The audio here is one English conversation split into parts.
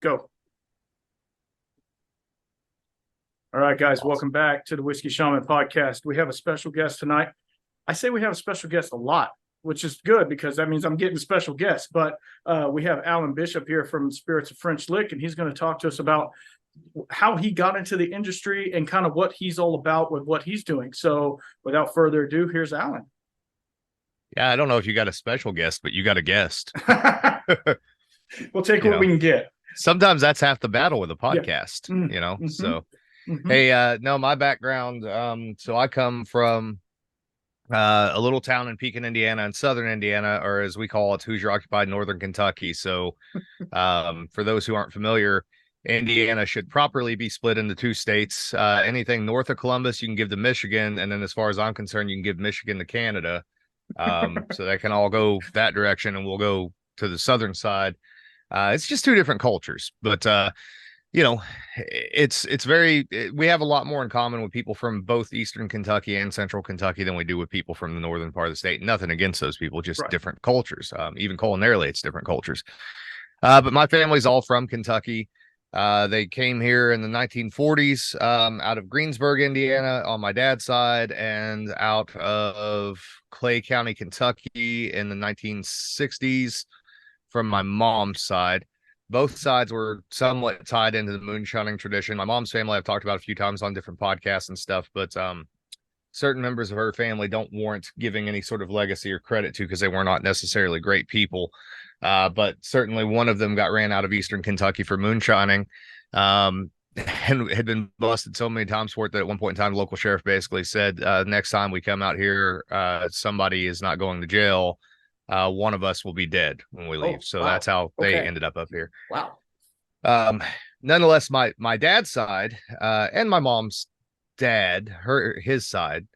Go. All right, guys, welcome back to the Whiskey Shaman podcast. We have a special guest tonight. I say we have a special guest a lot, which is good because that means I'm getting special guests. But we have Alan Bishop here from Spirits of French Lick, and he's going to talk to us about how he got into the industry and kind of what he's all about with what he's doing. So without further ado, here's Alan. Yeah, I don't know if you got a special guest, but you got a guest. We'll take what we can get. Sometimes that's half the battle with a podcast, Mm-hmm. So hey, no, my background, so I come from a little town in Pekin, Indiana, in southern Indiana, or as we call it, Hoosier occupied northern Kentucky. So for those who aren't familiar, Indiana should properly be split into two states. Anything north of Columbus you can give to Michigan, and then as far as I'm concerned, you can give Michigan to Canada. So that can all go that direction, and we'll go to the southern side. It's just two different cultures, but it's very, we have a lot more in common with people from both Eastern Kentucky and Central Kentucky than we do with people from the northern part of the state. Nothing against those people, just different cultures. Even culinarily, it's different cultures. But my family's all from Kentucky. They came here in the 1940s, out of Greensburg, Indiana on my dad's side, and out of Clay County, Kentucky in the 1960s from my mom's side. Both sides were somewhat tied into the moonshining tradition. My mom's family I've talked about a few times on different podcasts and stuff, but certain members of her family don't warrant giving any sort of legacy or credit to because they were not necessarily great people. But certainly one of them got ran out of Eastern Kentucky for moonshining, and had been busted so many times for it that at one point in time, the local sheriff basically said, next time we come out here, somebody is not going to jail. One of us will be dead when we leave. So that's how they ended up here. Wow. Nonetheless, my dad's side, and my mom's dad, his side,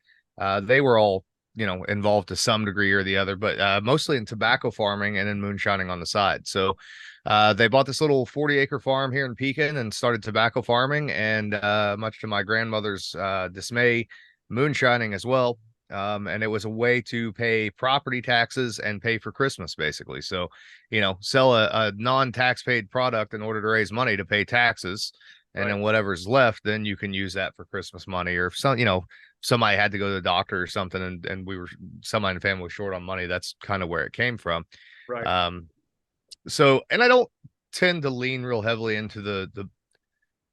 they were all, involved to some degree or the other, but mostly in tobacco farming and in moonshining on the side. So they bought this little 40-acre farm here in Pekin and started tobacco farming, and much to my grandmother's dismay, moonshining as well. And it was a way to pay property taxes and pay for Christmas, basically. So, sell a non-tax paid product in order to raise money to pay taxes. And then whatever's left, then you can use that for Christmas money. Or if somebody had to go to the doctor or something, and somebody in the family was short on money, that's kind of where it came from. Right. So, and I don't tend to lean real heavily into the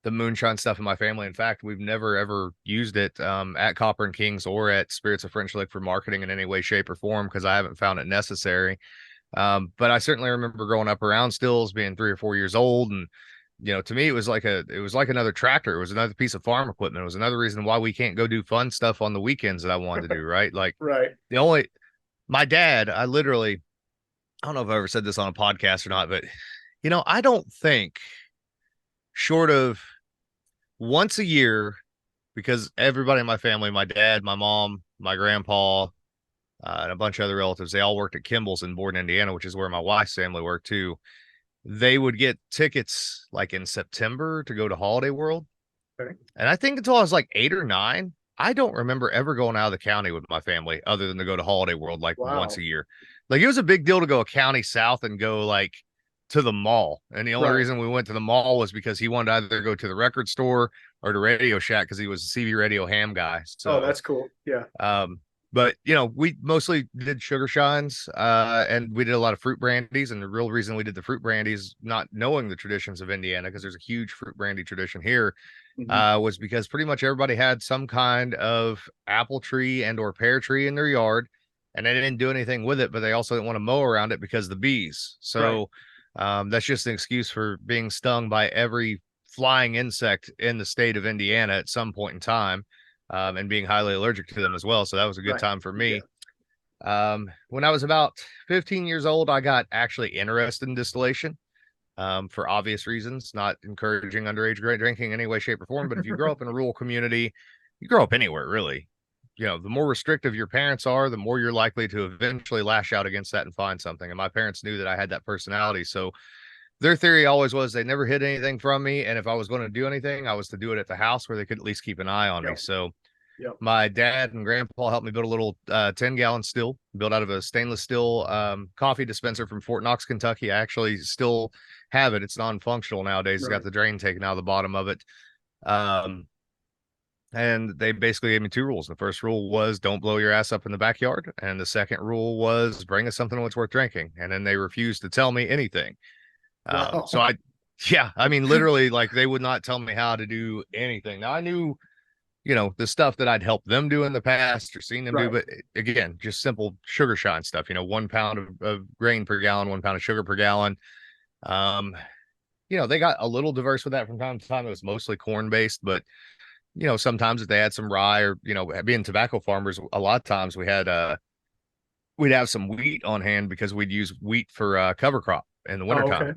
moonshine stuff in my family. In fact, we've never ever used it at Copper and Kings or at Spirits of French Lick for marketing in any way, shape, or form because I haven't found it necessary. But I certainly remember growing up around stills, being 3 or 4 years old, and to me it was like another tractor. It was another piece of farm equipment. It was another reason why we can't go do fun stuff on the weekends that I wanted to do. Right, like my dad. I don't know if I ever said this on a podcast or not, but I don't think, short of once a year, because everybody in my family, my dad, my mom, my grandpa, and a bunch of other relatives, they all worked at Kimball's in Borden, Indiana, which is where my wife's family worked too. They would get tickets like in September to go to Holiday World. Okay. And I think until I was like 8 or 9, I don't remember ever going out of the county with my family other than to go to Holiday World like once a year. Like it was a big deal to go a county south and go like to the mall. And the only reason we went to the mall was because he wanted to either go to the record store or to Radio Shack because he was a CB radio ham guy. So that's cool. Yeah. But we mostly did sugar shines, and we did a lot of fruit brandies. And the real reason we did the fruit brandies, not knowing the traditions of Indiana, because there's a huge fruit brandy tradition here, was because pretty much everybody had some kind of apple tree and or pear tree in their yard, and they didn't do anything with it, but they also didn't want to mow around it because of the bees. So that's just an excuse for being stung by every flying insect in the state of Indiana at some point in time, and being highly allergic to them as well. So that was a good time for me. When I was about 15 years old, I got actually interested in distillation, for obvious reasons, not encouraging underage drinking in any way, shape, or form. But if you grow up in a rural community, you grow up anywhere, really. The more restrictive your parents are, the more you're likely to eventually lash out against that and find something. And my parents knew that I had that personality. So their theory always was they never hid anything from me. And if I was going to do anything, I was to do it at the house where they could at least keep an eye on me. So my dad and grandpa helped me build a little 10-gallon still, built out of a stainless steel coffee dispenser from Fort Knox, Kentucky. I actually still have it. It's non-functional nowadays. It's got Right. the drain taken out of the bottom of it. Um, and they basically gave me two rules. The first rule was don't blow your ass up in the backyard. And the second rule was bring us something that's worth drinking. And then they refused to tell me anything. So Wow. I, yeah, I mean, literally, like they would not tell me how to do anything. Now I knew, the stuff that I'd helped them do in the past or seen them do, Right. but again, just simple sugar shine stuff, 1 pound of grain per gallon, 1 pound of sugar per gallon. Um, they got a little diverse with that from time to time. It was mostly corn based, but sometimes if they had some rye or, being tobacco farmers, a lot of times we'd have some wheat on hand because we'd use wheat for cover crop in the Oh, okay.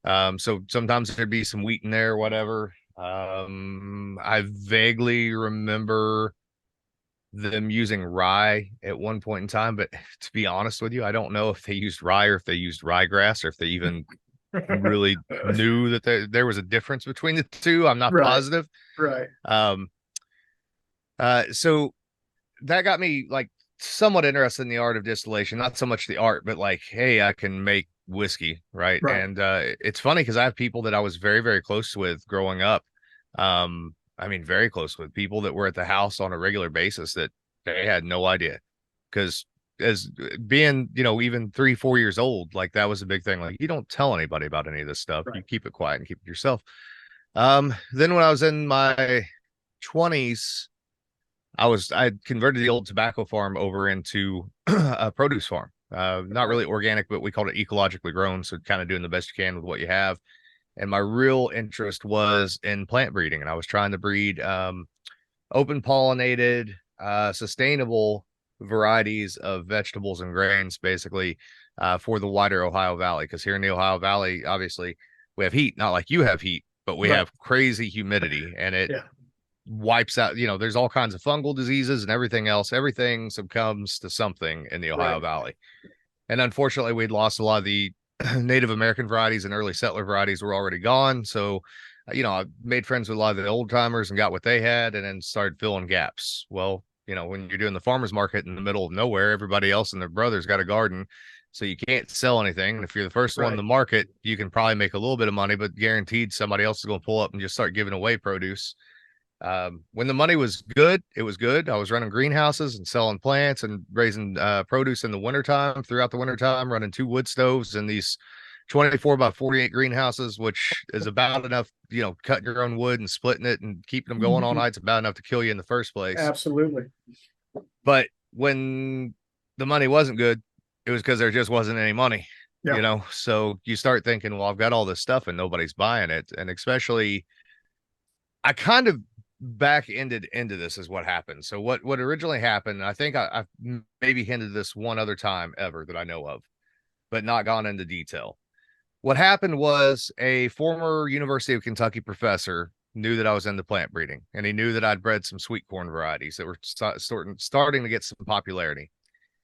wintertime. So sometimes there'd be some wheat in there, whatever. I vaguely remember them using rye at one point in time, but to be honest with you, I don't know if they used rye or if they used ryegrass or if they even really knew that there was a difference between the two. I'm not Right. positive. Right. Um, so that got me like somewhat interested in the art of distillation, not so much the art, but like, hey, I can make whiskey, right? Right. And it's funny because I have people that I was very, very close with growing up. I mean, very close with people that were at the house on a regular basis that they had no idea. Because as being, even 3, 4 years old, like that was a big thing. Like you don't tell anybody about any of this stuff. You Right. keep it quiet and keep it yourself. Then when I was in my 20s, I converted the old tobacco farm over into a produce farm. Not really organic, but we called it ecologically grown. So kind of doing the best you can with what you have. And my real interest was in plant breeding, and I was trying to breed open pollinated, sustainable varieties of vegetables and grains, basically for the wider Ohio Valley. Because here in the Ohio Valley, obviously, we have heat, not like you have heat, but we Right. have crazy humidity, and it Yeah. wipes out, there's all kinds of fungal diseases and everything else. Everything succumbs to something in the Ohio Right. Valley. And unfortunately, we'd lost a lot of the Native American varieties and early settler varieties were already gone. So, I made friends with a lot of the old timers and got what they had and then started filling gaps. Well, when you're doing the farmer's market in the middle of nowhere, everybody else and their brothers got a garden. So you can't sell anything. And if you're the first one in Right. the market, you can probably make a little bit of money, but guaranteed somebody else is going to pull up and just start giving away produce. When the money was good, it was good. I was running greenhouses and selling plants and raising produce in the wintertime, throughout the wintertime, running 2 wood stoves and these 24 by 48 greenhouses, which is about enough, cutting your own wood and splitting it and keeping them going all night. It's about enough to kill you in the first place. Absolutely. But when the money wasn't good, it was because there just wasn't any money, Yeah. So you start thinking, well, I've got all this stuff and nobody's buying it. And especially, I kind of back ended into this is what happened. So what originally happened, and I think I've maybe hinted this one other time ever that I know of, but not gone into detail. What happened was a former University of Kentucky professor knew that I was into plant breeding, and he knew that I'd bred some sweet corn varieties that were starting to get some popularity.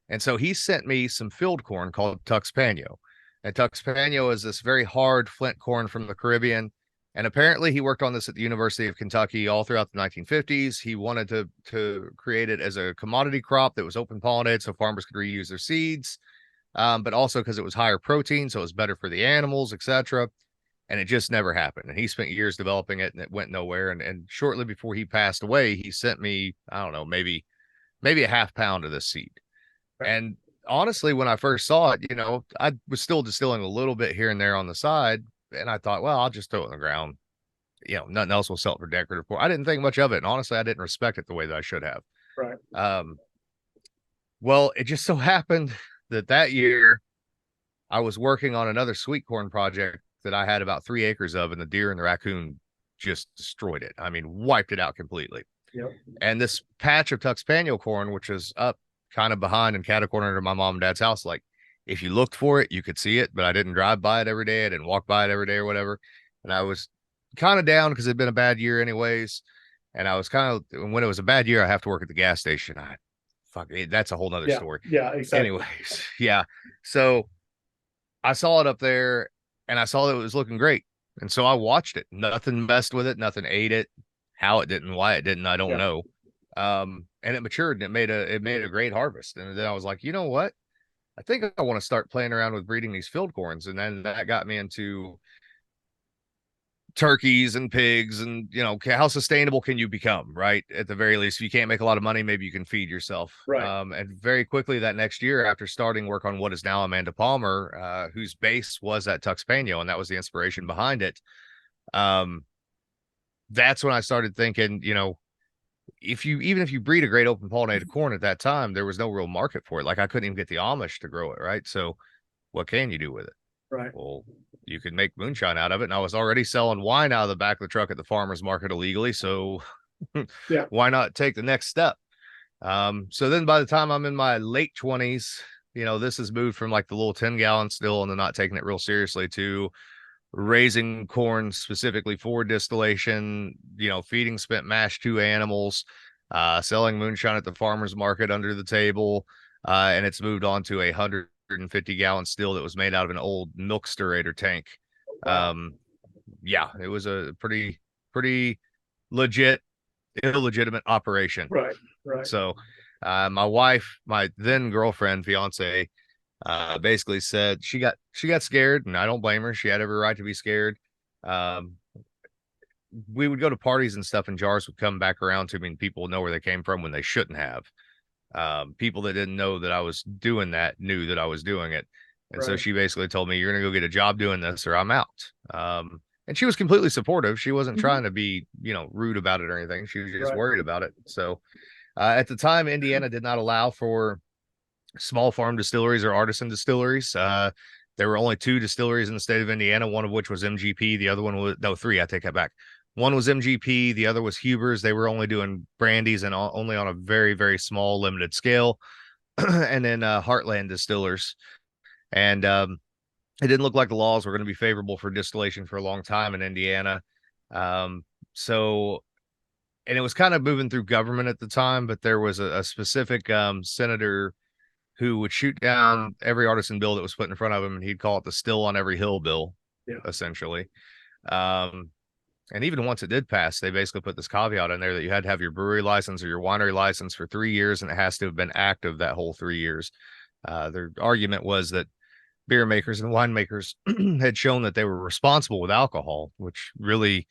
And so he sent me some field corn called Tuxpanio. And Tuxpanio is this very hard flint corn from the Caribbean. And apparently he worked on this at the University of Kentucky all throughout the 1950s. He wanted to create it as a commodity crop that was open pollinated so farmers could reuse their seeds, but also because it was higher protein, so it was better for the animals, etc. And it just never happened. And he spent years developing it and it went nowhere. And shortly before he passed away, he sent me, I don't know, maybe a half pound of this seed. Right. And honestly, when I first saw it, I was still distilling a little bit here and there on the side. And I thought, well, I'll just throw it in the ground. Nothing else will sell it for decorative. I didn't think much of it. And honestly, I didn't respect it the way that I should have. Right. Well, it just so happened that year I was working on another sweet corn project that I had about 3 acres of, and the deer and the raccoon just destroyed it. I mean, wiped it out completely. Yep. And this patch of Tuxpanio corn, which is up kind of behind and catty corner to my mom and dad's house, like if you looked for it, you could see it, but I didn't drive by it every day. I didn't walk by it every day or whatever. And I was kind of down because it'd been a bad year anyways. And I was kind of, when it was a bad year, I have to work at the gas station. That's a whole nother Yeah. story. Yeah. Exactly. Anyways, yeah. So I saw it up there and I saw that it was looking great. And so I watched it. Nothing messed with it. Nothing ate it. How it didn't, why it didn't, I don't Yeah. know. And it matured and it made a great harvest. And then I was like, you know what? I think I want to start playing around with breeding these field corns. And then that got me into turkeys and pigs, and how sustainable can you become, right? At the very least, if you can't make a lot of money, maybe you can feed yourself. Right. And very quickly that next year, after starting work on what is now Amanda Palmer, whose base was at Tuxpanio, and that was the inspiration behind it, that's when I started thinking, even if you breed a great open pollinated corn at that time, there was no real market for it. Like I couldn't even get the Amish to grow it, right? So what can you do with it? Right. Well, you could make moonshine out of it. And I was already selling wine out of the back of the truck at the farmer's market illegally. So Yeah. why not take the next step? So then by the time I'm in my late 20s, this has moved from like the little 10-gallon still and then not taking it real seriously to raising corn specifically for distillation, feeding spent mash to animals, selling moonshine at the farmer's market under the table. And it's moved on to 150-gallon still that was made out of an old milk stirrator tank. Wow. Yeah, it was a pretty legit, illegitimate operation. Right. Right. So my wife, my then girlfriend, fiance, basically said she got scared, and I don't blame her. She had every right to be scared. We would go to parties and stuff, and jars would come back around to me, and people would know where they came from when they shouldn't have. People that didn't know that I was doing that knew that I was doing it. And so she basically told me, you're going to go get a job doing this or I'm out. And she was completely supportive. She wasn't trying to be, rude about it or anything. She was just worried about it. So at the time, Indiana did not allow for small farm distilleries or artisan distilleries. There were only 2 distilleries in the state of Indiana, one of which was MGP. The other one was, no, 3, I take that back. One was MGP, the other was Huber's. They were only doing brandies and only on a very, very small, limited scale. And then Heartland Distillers. And it didn't look like the laws were going to be favorable for distillation for a long time in Indiana. So, and it was kind of moving through government at the time, but there was a specific senator who would shoot down every artisan bill that was put in front of him, and he'd call it the still on every hill bill, essentially. And even once it did pass, they basically put this caveat in there that you had to have your brewery license or your winery license for 3 years, and it has to have been active that whole 3 years. Their argument was that beer makers and winemakers had shown that they were responsible with alcohol, which really,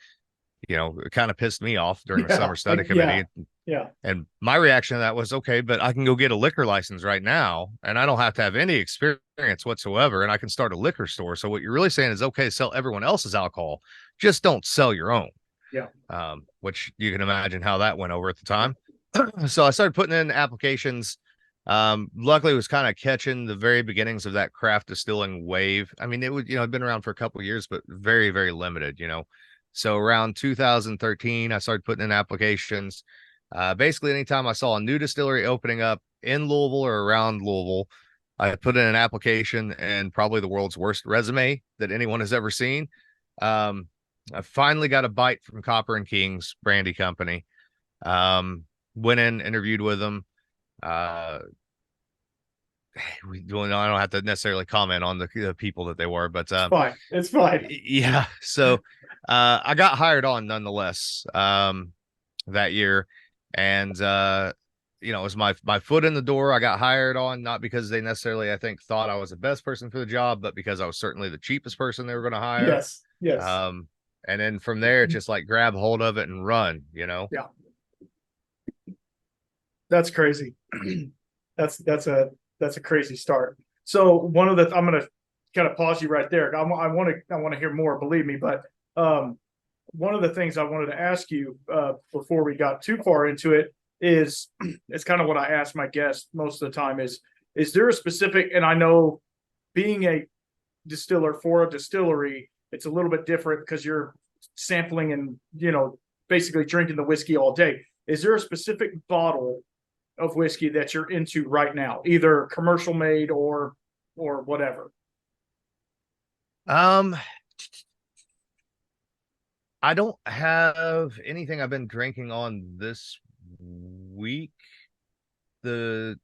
it kind of pissed me off during the summer study committee. Yeah. And my reaction to that was, okay, but I can go get a liquor license right now, and I don't have to have any experience whatsoever, and I can start a liquor store. So what you're really saying is, okay, sell everyone else's alcohol, just don't sell your own. Yeah. Which you can imagine how that went over at the time. So I started putting in applications. Luckily it was kind of catching the very beginnings of that craft distilling wave. I mean, it would, it'd been around for a couple of years, but very, very limited, So around 2013, I started putting in applications. Basically, anytime I saw a new distillery opening up in Louisville or around Louisville, I put in an application, and probably the world's worst resume that anyone has ever seen. I finally got a bite from Copper and Kings Brandy Company. Went in, interviewed with them. I don't have to necessarily comment on the people that they were, but it's fine. Yeah. So I got hired on nonetheless that year. And it was my foot in the door. I got hired on, not because they necessarily, I think, thought I was the best person for the job, but because I was certainly the cheapest person they were going to hire. Yes. And then from there, it's just like grab hold of it and run, Yeah. That's crazy. That's a crazy start. So I'm going to kind of pause you right there. I want to hear more, believe me, but one of the things I wanted to ask you before we got too far into it is, it's kind of what I ask my guests most of the time is there a specific, and I know being a distiller for a distillery, it's a little bit different because you're sampling and, basically drinking the whiskey all day. Is there a specific bottle of whiskey that you're into right now, either commercial made or whatever? I don't have anything I've been drinking on this week. I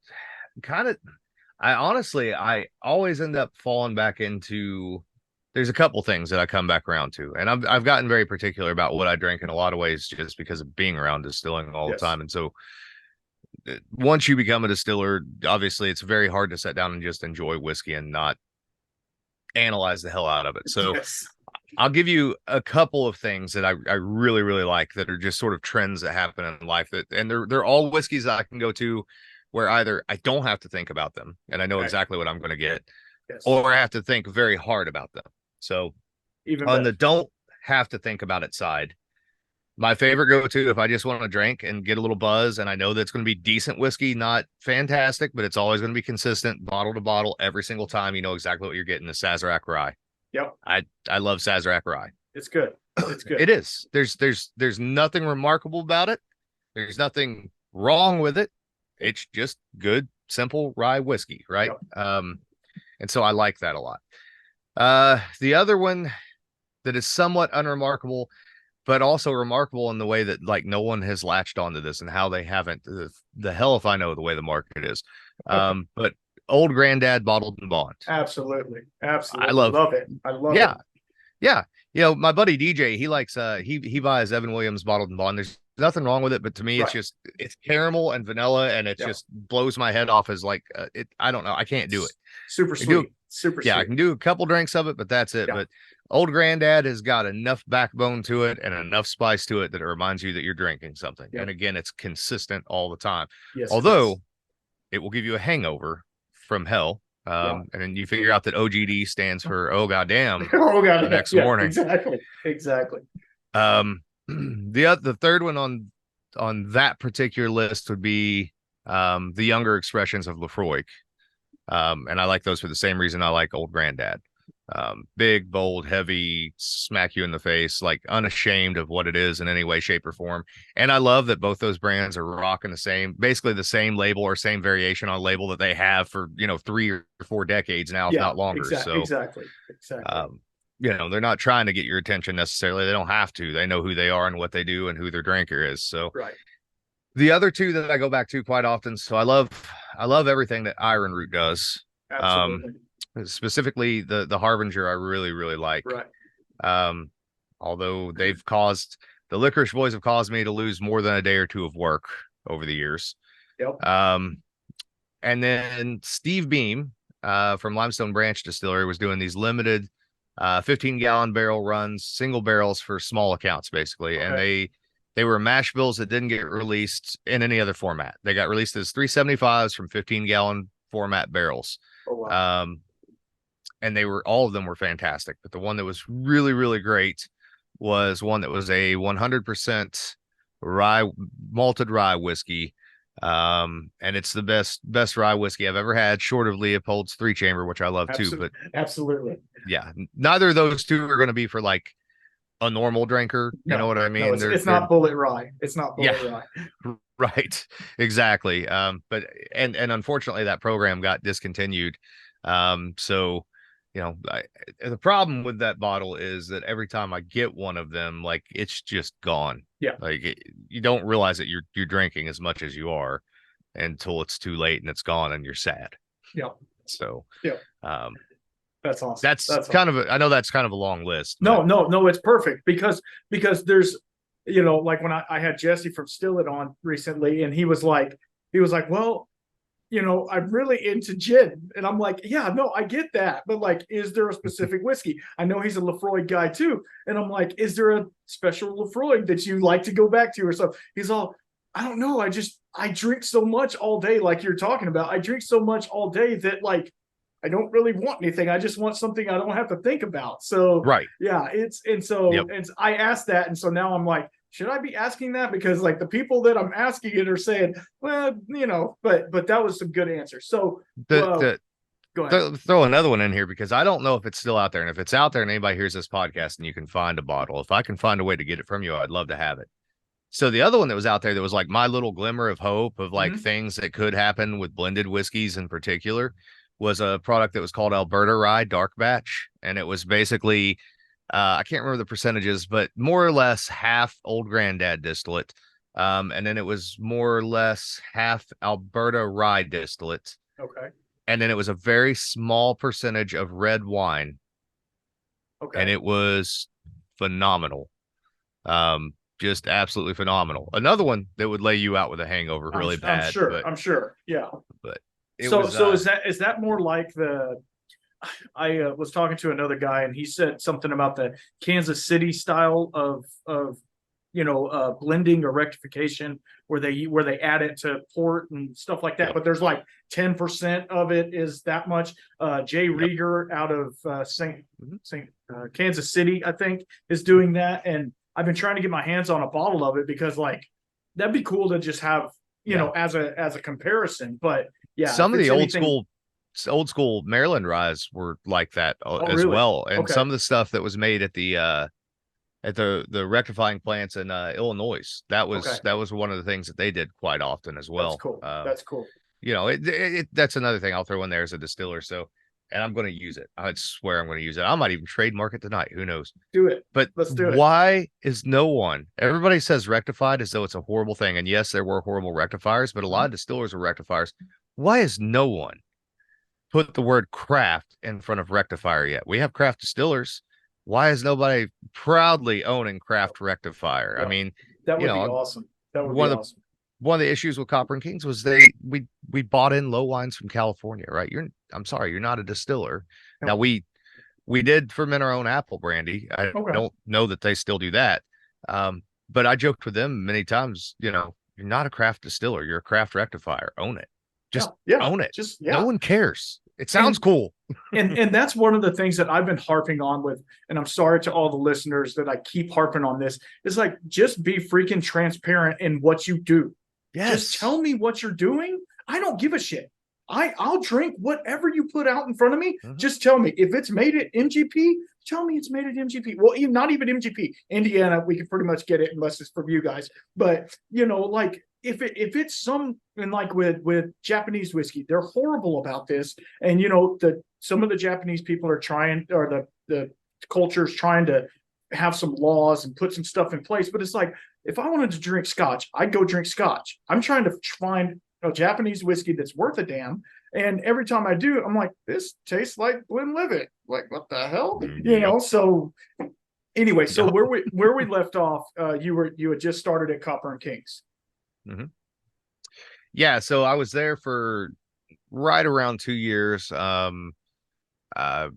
always end up falling back into, there's a couple things that I come back around to, and I've gotten very particular about what I drink in a lot of ways just because of being around distilling all the time. And so once you become a distiller, obviously it's very hard to sit down and just enjoy whiskey and not analyze the hell out of it. So I'll give you a couple of things that I really, really like that are just sort of trends that happen in life and they're all whiskeys that I can go to where either I don't have to think about them and I know Okay. exactly what I'm going to get, Yes. or I have to think very hard about them. So Even on better. the don't have to think about it side, my favorite go-to if I just want to drink and get a little buzz and I know that's going to be decent whiskey, not fantastic, but it's always going to be consistent, bottle to bottle, every single time. You know exactly what you're getting. The Sazerac rye. Yep. I love Sazerac rye. It's good. It's good. It is. There's nothing remarkable about it. There's nothing wrong with it. It's just good, simple rye whiskey, right? Yep. And so I like that a lot. The other one that is somewhat unremarkable, but also remarkable in the way that like no one has latched onto this and how they haven't. The hell if I know the way the market is. But Old Granddad Bottled and Bond. Absolutely. Absolutely. I love it. I love yeah, it. yeah. You know, my buddy DJ, he likes he buys Evan Williams Bottled and Bond. There's nothing wrong with it, but to me, Right. it's caramel and vanilla, and it Yep. just blows my head off as like it. I don't know, I can't do it. Super I do- sweet. Super Yeah, I sweet. can do a couple drinks of it, but that's it. Yeah. But Old Granddad has got enough backbone to it and enough spice to it that it reminds you that you're drinking something. Yeah. And again, it's consistent all the time. Yes. Although it will give you a hangover from hell. And then you figure out that OGD stands for oh goddamn oh god. the next morning. Exactly. Exactly. The third one on that particular list would be the younger expressions of Lefroy. And I like those for the same reason I like Old Granddad. Big, bold, heavy, smack you in the face, like unashamed of what it is in any way, shape, or form. And I love that both those brands are rocking basically the same label or same variation on label that they have for 3 or 4 decades now, if not longer. Exactly. They're not trying to get your attention necessarily. They don't have to. They know who they are and what they do and who their drinker is. So right. The other two that I go back to quite often. So I love everything that Iron Root does. Absolutely. Specifically the Harbinger I really, really like. Right. Although the Licorice Boys have caused me to lose more than a day or two of work over the years. Yep. And then Steve Beam from Limestone Branch Distillery was doing these limited 15-gallon barrel runs, single barrels for small accounts, basically. Okay. And they were mash bills that didn't get released in any other format. They got released as 375s from 15-gallon format barrels. Oh, wow. And all of them were fantastic. But the one that was really, really great was one that was a 100% malted rye whiskey. And it's the best rye whiskey I've ever had, short of Leopold's 3-chamber, which I love too. But absolutely. Yeah, neither of those two are going to be for like a normal drinker. You know what I mean? No, it's not bullet rye. It's not bullet rye. Right. Exactly. But unfortunately that program got discontinued. So the problem with that bottle is that every time I get one of them, like it's just gone. Yeah. Like you don't realize that you're drinking as much as you are until it's too late and it's gone and you're sad. Yeah. So, that's awesome. That's kind of I know that's kind of a long list. No, it's perfect because there's, like when I had Jesse from Still It on recently, and he was like, well, I'm really into gin. And I'm like, yeah, no, I get that. But like, is there a specific whiskey? I know he's a Lefroy guy too. And I'm like, is there a special Lefroy that you like to go back to or something? He's all, I don't know. I drink so much all day. Like you're talking about, I drink so much all day that like, I don't really want anything. I just want something I don't have to think about. So right. Yeah. And I asked that. And so now I'm like, should I be asking that? Because like the people that I'm asking it are saying, well, but that was some good answers. So go ahead. Throw another one in here because I don't know if it's still out there. And if it's out there and anybody hears this podcast and you can find a bottle, if I can find a way to get it from you, I'd love to have it. So the other one that was out there that was like my little glimmer of hope of like things that could happen with blended whiskeys in particular was a product that was called Alberta Rye Dark Batch. And it was basically I can't remember the percentages, but more or less half Old Granddad distillate. And then it was more or less half Alberta rye distillate. Okay. And then it was a very small percentage of red wine. Okay. And it was phenomenal. Just absolutely phenomenal. Another one that would lay you out with a hangover really bad. I'm sure. Yeah. But so is that more like the I was talking to another guy, and he said something about the Kansas City style of blending or rectification, where they add it to port and stuff like that. Yep. But there's like 10% of it is that much. Jay Yep. Rieger out of Kansas City, I think, is doing that, and I've been trying to get my hands on a bottle of it because like that'd be cool to just have as a comparison. But yeah, Some if of the it's anything, old school Maryland ryes were like that oh as really? well, and Okay, some of the stuff that was made at the rectifying plants in Illinois, that okay, was one of the things that they did quite often as that's well. cool. That's cool. That's another thing I'll throw in there as a distiller. So, and I'm going to use it. I swear I'm going to use it. I might even trademark it tonight. Who knows? Do it. But Let's do it. why is no one? Everybody says rectified as though it's a horrible thing. And yes, there were horrible rectifiers, but a lot of distillers were rectifiers. Why is no one put the word craft in front of rectifier yet? We have craft distillers. Why is nobody proudly owning craft rectifier? I Yeah, mean, that would be awesome. That would be one of the awesome. one of the issues with Copper and Kings was we bought in low wines from California, right? I'm sorry, you're not a distiller. No. Now we did ferment our own apple brandy. I Okay. don't know that they still do that. But I joked with them many times, you're not a craft distiller, you're a craft rectifier. Own it. Just own it. Just No one cares. It sounds And- cool. and that's one of the things that I've been harping on with, and I'm sorry to all the listeners that I keep harping on this. Is like just be freaking transparent in what you do. Yes. Just tell me what you're doing. I don't give a shit. I'll drink whatever you put out in front of me. Mhm. Just tell me if it's made at MGP. Tell me it's made at MGP. Well, even not even MGP. Indiana, we can pretty much get it unless it's from you guys. But like if it's some, and like with Japanese whiskey, they're horrible about this. And some of the Japanese people are trying, or the culture's trying to have some laws and put some stuff in place. But it's like, if I wanted to drink scotch, I'd go drink scotch. I'm trying to find a Japanese whiskey that's worth a damn. And every time I do, I'm like, this tastes like Glenlivet. Like, what the hell? So anyway, so where we left off, you had just started at Copper and Kings. Mm-hmm. Yeah, so I was there for right around 2 years.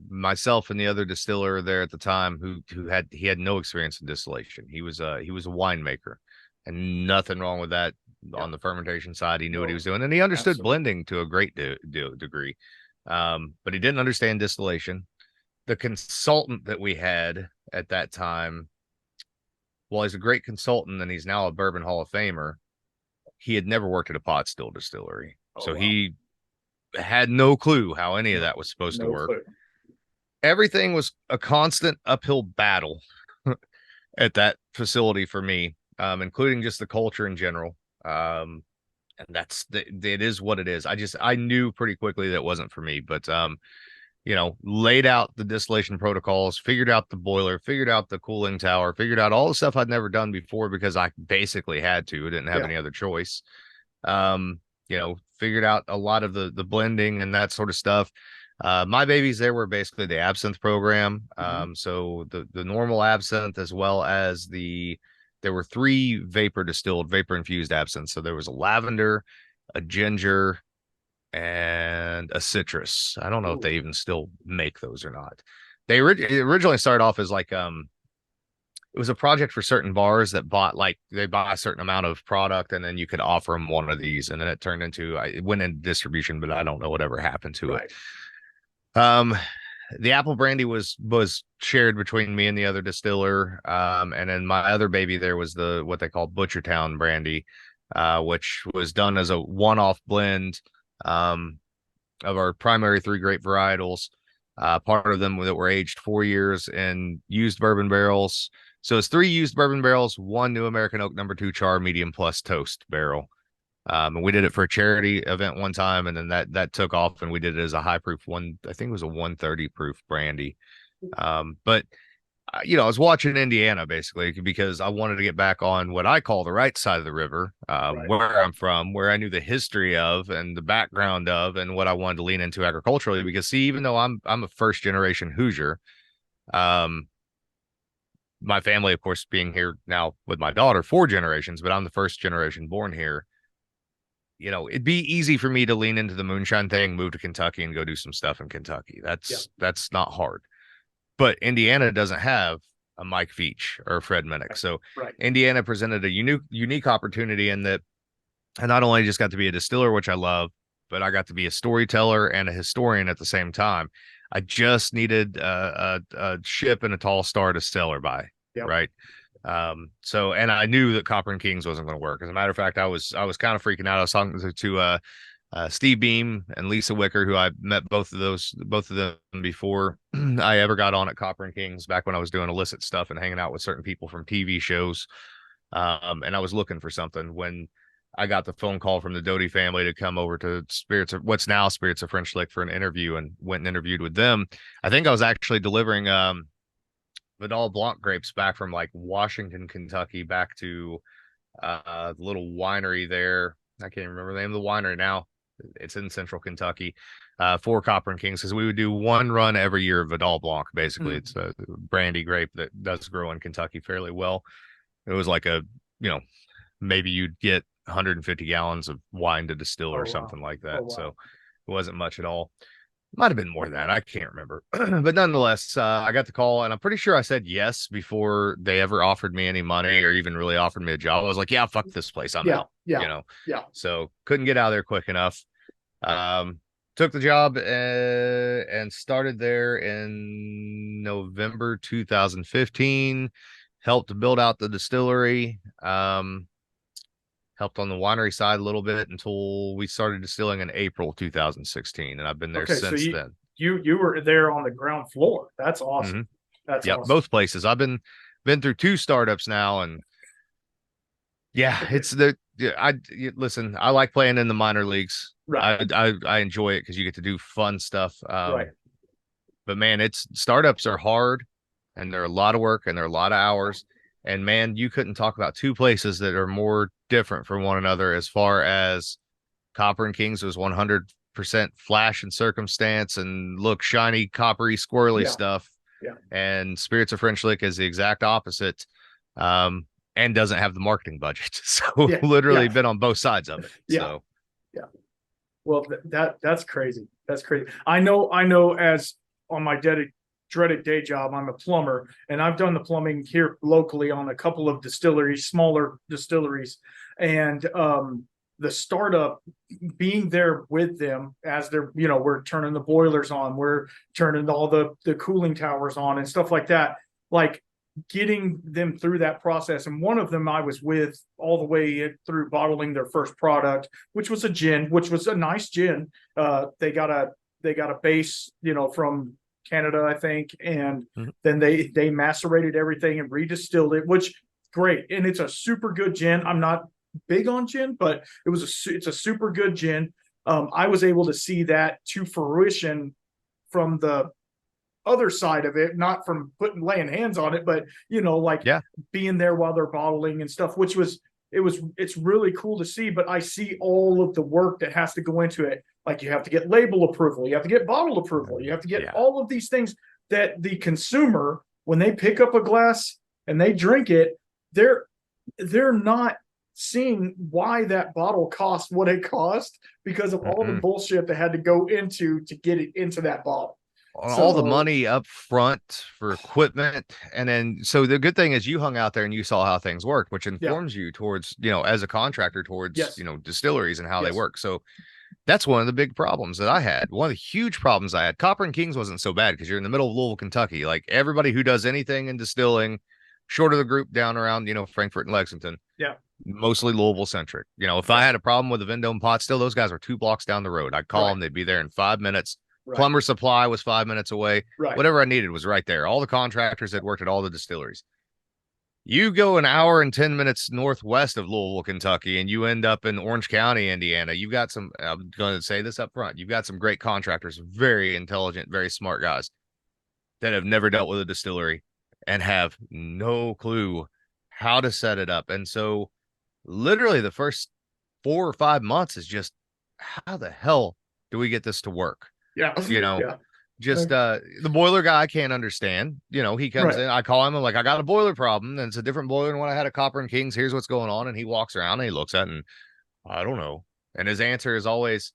Myself and the other distiller there at the time who had no experience in distillation. He was a winemaker, and nothing wrong with that on the fermentation side. He knew what he was doing, and he understood blending to a great degree. But he didn't understand distillation. The consultant that we had at that time, well, he's a great consultant, and he's now a Bourbon Hall of Famer. He had never worked at a pot still distillery, so he had no clue how any of that was supposed to work. Clue. Everything was a constant uphill battle at that facility for me, including just the culture in general. And it is what it is. I knew pretty quickly that it wasn't for me, but laid out the distillation protocols, figured out the boiler, figured out the cooling tower, figured out all the stuff I'd never done before because I basically had to. I didn't have any other choice. Figured out a lot of the blending and that sort of stuff. My babies there were basically the absinthe program. So the normal absinthe, as well as there were 3 vapor infused absinthe. So there was a lavender, a ginger, and a citrus. I don't know if they even still make those or not. They originally started off as like it was a project for certain bars that they buy a certain amount of product and then you could offer them one of these, and then it turned into it went into distribution, but I don't know whatever happened to it. The apple brandy was shared between me and the other distiller, and then my other baby there was what they call Butchertown brandy, which was done as a one-off blend of our primary 3 grape varietals, part of them that were aged 4 years in used bourbon barrels. So it's 3 used bourbon barrels, 1 New American Oak No. 2 Char medium plus toast barrel. And we did it for a charity event one time, and then that took off, and we did it as a high proof I think it was a 130 proof brandy. But I was watching Indiana basically because I wanted to get back on what I call the right side of the river, where I'm from, where I knew the history of and the background of, and what I wanted to lean into agriculturally. Because see, even though I'm a first generation Hoosier, my family, of course, being here now with my daughter 4 generations, but I'm the first generation born here. it'd be easy for me to lean into the moonshine thing, move to Kentucky and go do some stuff in Kentucky. Yeah. That's not hard. But Indiana doesn't have a Mike Veach or a Fred Minnick. So Right. Indiana presented a unique opportunity in that I not only just got to be a distiller, which I love, but I got to be a storyteller and a historian at the same time. I just needed a ship and a tall star to sail her by. Yep. Right. So, and I knew that Copper and Kings wasn't going to work. As a matter of fact, I was kind of freaking out. I was talking to Steve Beam and Lisa Wicker, who I met both of them before I ever got on at Copper and Kings, back when I was doing illicit stuff and hanging out with certain people from TV shows. And I was looking for something when I got the phone call from the Doty family to come over to what's now Spirits of French Lick for an interview, and went and interviewed with them. I think I was actually delivering Vidal Blanc grapes back from like Washington, Kentucky, back to the little winery there. I can't even remember the name of the winery now. It's in central Kentucky, for Copper and Kings, because we would do one run every year of Vidal Blanc. Basically, it's a brandy grape that does grow in Kentucky fairly well. It was like maybe you'd get 150 gallons of wine to distill or something like that. So it wasn't much at all. Might have been more than that. I can't remember. But nonetheless, I got the call, and I'm pretty sure I said yes before they ever offered me any money or even really offered me a job. I was like, yeah, fuck this place. I'm out. Yeah. So couldn't get out of there quick enough. Took the job and started there in November 2015. Helped to build out the distillery. Helped on the winery side a little bit until we started distilling in April 2016, and I've been there since then. You were there on the ground floor. That's awesome. That's awesome. Both places. I've been through 2 startups now, and listen, I like playing in the minor leagues. Right. I enjoy it because you get to do fun stuff. Right. But man, startups are hard, and they're a lot of work, and they're a lot of hours. And man, you couldn't talk about 2 places that are more different from one another. As far as Copper and Kings was 100% flash and circumstance and look shiny, coppery, squirrely stuff. Yeah. And Spirits of French Lick is the exact opposite, and doesn't have the marketing budget. So literally been on both sides of it. Yeah. So yeah. Well, that's crazy. That's crazy. I know as on my dreaded day job, I'm a plumber, and I've done the plumbing here locally on a couple of distilleries, smaller distilleries, and the startup, being there with them as they're, we're turning the boilers on, we're turning all the cooling towers on and stuff like that, like getting them through that process. And one of them I was with all the way through bottling their first product, which was a gin, which was a nice gin. They got a base, from Canada, I think, and then they macerated everything and redistilled it, which great. And it's a super good gin. I'm not big on gin, but it's a super good gin. I was able to see that to fruition from the other side of it, not from laying hands on it, but being there while they're bottling and stuff, it's really cool to see. But I see all of the work that has to go into it. Like, you have to get label approval, you have to get bottle approval, you have to get all of these things that the consumer, when they pick up a glass and they drink it, they're not seeing why that bottle cost what it cost because of all the bullshit that had to go into to get it into that bottle. All the money up front for equipment. And then, so the good thing is you hung out there and you saw how things worked, which informs you towards, as a contractor towards, distilleries and how they work. So that's one of the big problems that I had. One of the huge problems I had. Copper and Kings wasn't so bad because you're in the middle of Louisville, Kentucky. Like, everybody who does anything in distilling, short of the group down around, Frankfort and Lexington. Yeah. Mostly Louisville centric. If I had a problem with a Vendome pot still, those guys were 2 blocks down the road. I'd call them, they'd be there in 5 minutes. Plumber supply was 5 minutes away. Whatever I needed was right there. All the contractors that worked at all the distilleries. You go an hour and 10 minutes northwest of Louisville, Kentucky, and you end up in Orange County, Indiana. You've got some, I'm going to say this up front, you've got some great contractors, very intelligent, very smart guys that have never dealt with a distillery and have no clue how to set it up. And so literally the first 4 or 5 months is just, how the hell do we get this to work? The boiler guy I can't understand. He comes in, I call him, I'm like, I got a boiler problem, and it's a different boiler than what I had at Copper and Kings. Here's what's going on. And he walks around and he looks at it, and I don't know. And his answer is always,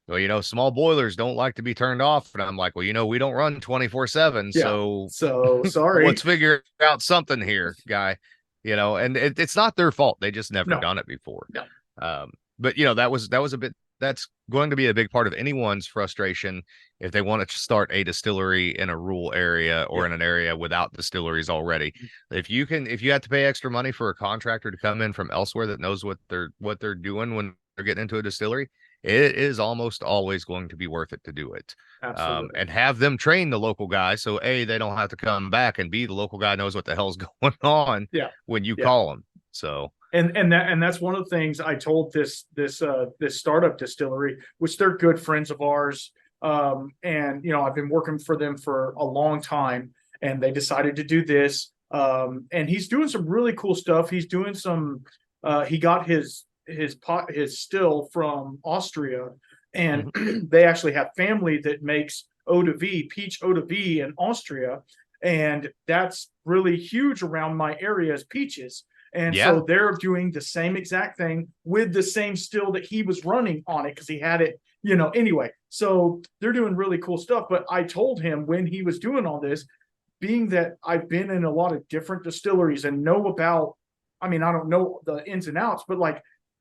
well, small boilers don't like to be turned off. And I'm like, well, we don't run 24/7. Yeah. So So sorry. let's figure out something here, guy. And it's not their fault. They just never No. done it before. No. But that was a bit, that's going to be a big part of anyone's frustration if they want to start a distillery in a rural area or in an area without distilleries already. If you have to pay extra money for a contractor to come in from elsewhere that knows what they're doing when they're getting into a distillery, it is almost always going to be worth it to do it. Absolutely. And have them train the local guy, so A, they don't have to come back, and B, the local guy knows what the hell's going on when you call him. So and that's one of the things I told this startup distillery, which they're good friends of ours. And I've been working for them for a long time, and they decided to do this. And he's doing some really cool stuff. He's doing some he got his still from Austria, and they actually have family that makes eau de vie, peach eau de vie in Austria, and that's really huge around my area as peaches. And so they're doing the same exact thing with the same still that he was running on it because he had it, anyway. So they're doing really cool stuff. But I told him when he was doing all this, being that I've been in a lot of different distilleries and know about, I don't know the ins and outs, but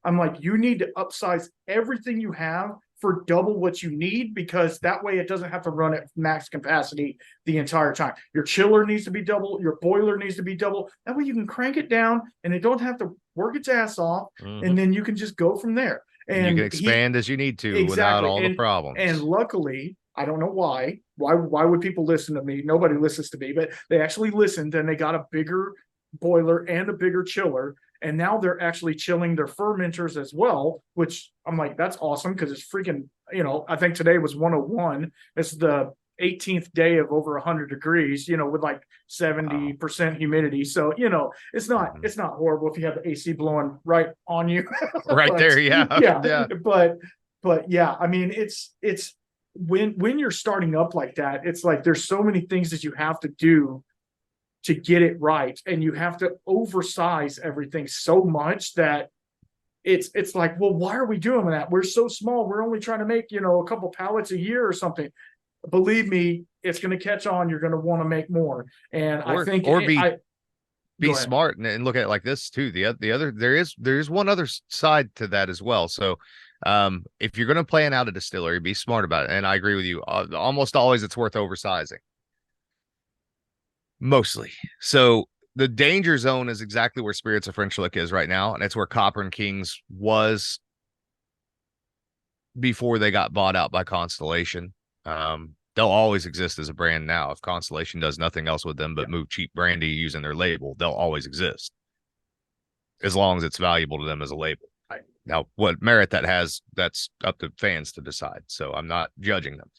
I'm like, you need to upsize everything you have for double what you need, because that way it doesn't have to run at max capacity the entire time. Your chiller needs to be double, your boiler needs to be double. That way you can crank it down and it don't have to work its ass off, and then you can just go from there. And you can expand as you need to without all the problems. And luckily, I don't know why would people listen to me? Nobody listens to me, but they actually listened, and they got a bigger boiler and a bigger chiller. And now they're actually chilling their fermenters as well, which I'm like, that's awesome, because it's freaking, I think today was 101. It's the 18th day of over 100 degrees, with like 70% humidity. So, it's not horrible if you have the AC blowing right on you. Right there. Yeah. But yeah, it's when you're starting up like that, it's like there's so many things that you have to do to get it right, and you have to oversize everything so much that it's like, well, why are we doing that? We're so small. We're only trying to make a couple pallets a year or something. Believe me, it's going to catch on. You're going to want to make more. And I think be smart and look at it like this too. The other there is one other side to that as well. So if you're going to plan out a distillery, be smart about it. And I agree with you. Almost always it's worth oversizing. Mostly. So the danger zone is exactly where Spirits of French Lick is right now, and it's where Copper and Kings was before they got bought out by Constellation. They'll always exist as a brand now. If Constellation does nothing else with them but move cheap brandy using their label, they'll always exist as long as it's valuable to them as a label. Right. Now, what merit that has, that's up to fans to decide. So I'm not judging them.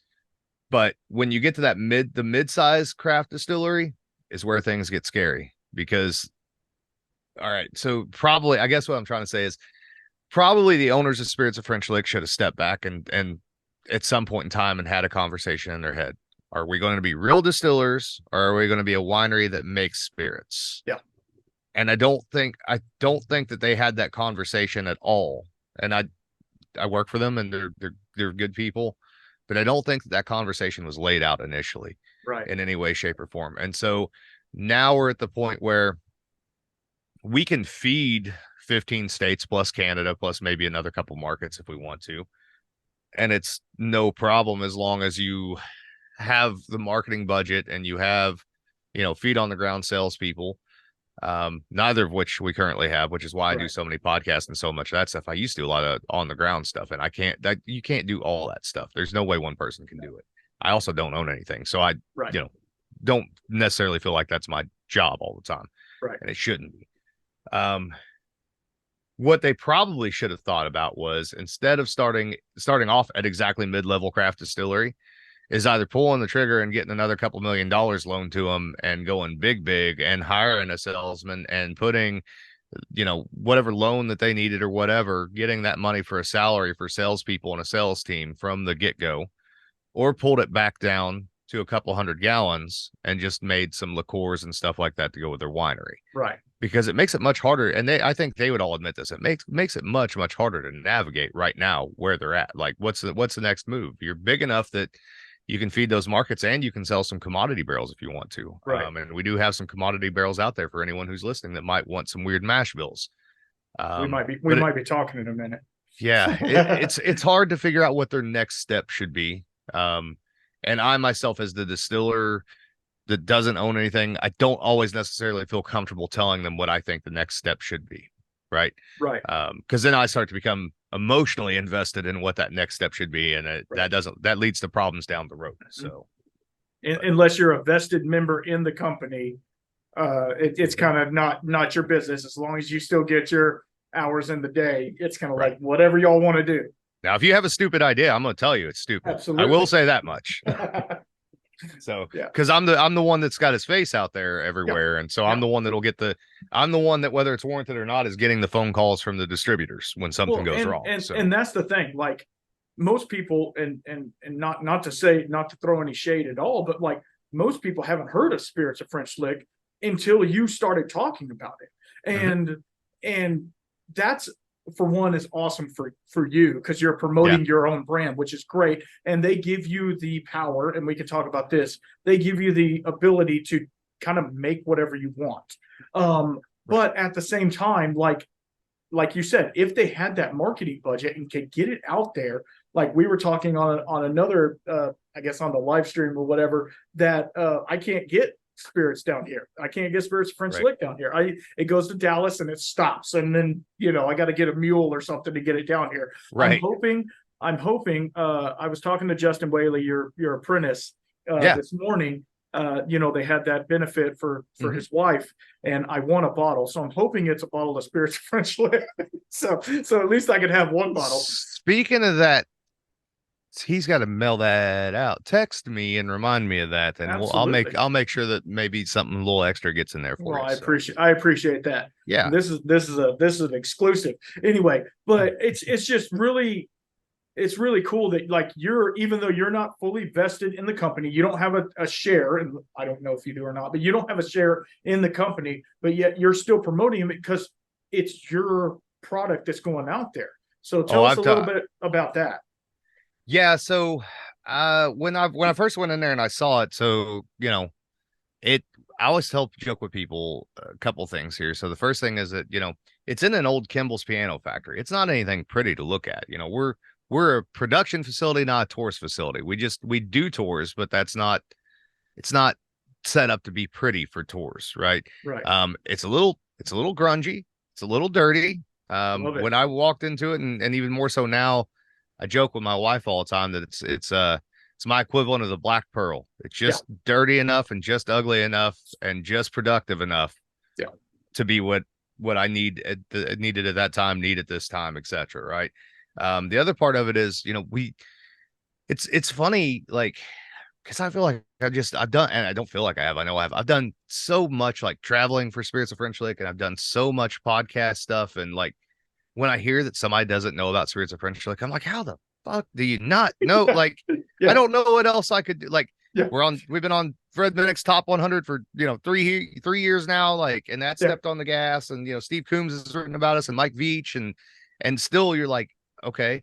But when you get to that mid-size craft distillery, is where things get scary, because all right, so probably, I guess what I'm trying to say is probably the owners of Spirits of French Lick should have stepped back and at some point in time and had a conversation in their head. Are we going to be real distillers, or are we going to be a winery that makes spirits? Yeah. And I don't think that they had that conversation at all. And I work for them, and they're good people, but I don't think that conversation was laid out initially. Right. In any way, shape, or form. And so now we're at the point where we can feed 15 states plus Canada plus maybe another couple markets if we want to. And it's no problem as long as you have the marketing budget and you have, feet on the ground salespeople, neither of which we currently have, which is why I do so many podcasts and so much of that stuff. I used to do a lot of on the ground stuff, and you can't do all that stuff. There's no way one person can do it. I also don't own anything. So I, don't necessarily feel like that's my job all the time. Right. And it shouldn't be. What they probably should have thought about was, instead of starting off at exactly mid-level craft distillery, is either pulling the trigger and getting another couple $1 million loaned to them and going big and hiring a salesman and putting, whatever loan that they needed or whatever, getting that money for a salary for salespeople and a sales team from the get-go, or pulled it back down to a couple 100 gallons and just made some liqueurs and stuff like that to go with their winery. Right. because it makes it much harder. And I think they would all admit this. It makes it much harder to navigate right now where they're at. Like, what's the next move? You're big enough that you can feed those markets, and you can sell some commodity barrels if you want to. Right. And we do have some commodity barrels out there for anyone who's listening that might want some weird mash bills. We might be talking in a minute. Yeah, it's hard to figure out what their next step should be. And I myself, as the distiller that doesn't own anything, I don't always necessarily feel comfortable telling them what I think the next step should be. Right. Right. Because then I start to become emotionally invested in what that next step should be, and that leads to problems down the road. So, unless you're a vested member in the company, it's kind of not your business. As long as you still get your hours in the day, it's kind of like whatever y'all want to do. Now, if you have a stupid idea, I'm going to tell you it's stupid. Absolutely. I will say that much. So, because I'm the one that's got his face out there everywhere, and so I'm the one that'll I'm the one that, whether it's warranted or not, is getting the phone calls from the distributors when something goes wrong. And that's the thing. Like, most people, and not to throw any shade at all, but like, most people haven't heard of Spirits of French Lick until you started talking about it, and that's, for one, is awesome for you, because you're promoting your own brand, which is great. And they give you the power, and we can talk about this, they give you the ability to kind of make whatever you want. But at the same time, like you said, if they had that marketing budget and could get it out there, like we were talking on another, I guess on the live stream or whatever, that I can't get spirits down here. I can't get Spirits of French Lick down here. It goes to Dallas and it stops, and then I got to get a mule or something to get it down here. Right. I'm hoping. I was talking to Justin Whaley, your apprentice, this morning. They had that benefit for his wife, and I won a bottle, so I'm hoping it's a bottle of Spirits of French Lick. so at least I could have one bottle. Speaking of that, he's got to mail that out. Text me and remind me of that, and I'll make sure that maybe something a little extra gets in there for you. I appreciate that. Yeah, this is an exclusive anyway. But it's just really, it's really cool that, like, even though you're not fully vested in the company, you don't have a share, and I don't know if you do or not, but you don't have a share in the company, but yet you're still promoting it because it's your product that's going out there. So tell us a little bit about that. Yeah, so when I first went in there and I saw it, so I always joke with people a couple things here. So the first thing is that it's in an old Kimball's piano factory. It's not anything pretty to look at. We're a production facility, not a tourist facility. We do tours, but it's not set up to be pretty for tours, right? Right. It's a little grungy, it's a little dirty. When I walked into it, and even more so now, I joke with my wife all the time that it's my equivalent of the Black Pearl. It's just dirty enough and just ugly enough and just productive enough to be what I needed at that time, need at this time, etc. Right. The other part of it is, it's funny, like, because I feel like I've done, and I don't feel like I know I've done so much, like, traveling for Spirits of French Lick, and I've done so much podcast stuff, and like, when I hear that somebody doesn't know about Spirits of French Lick, I'm like, how the fuck do you not know? Like, I don't know what else I could do. Like, we've been on Fred Minnick's top 100 for 3 years now, like, and that stepped on the gas, and Steve Coombs has written about us, and Mike Veach, and still you're like, okay.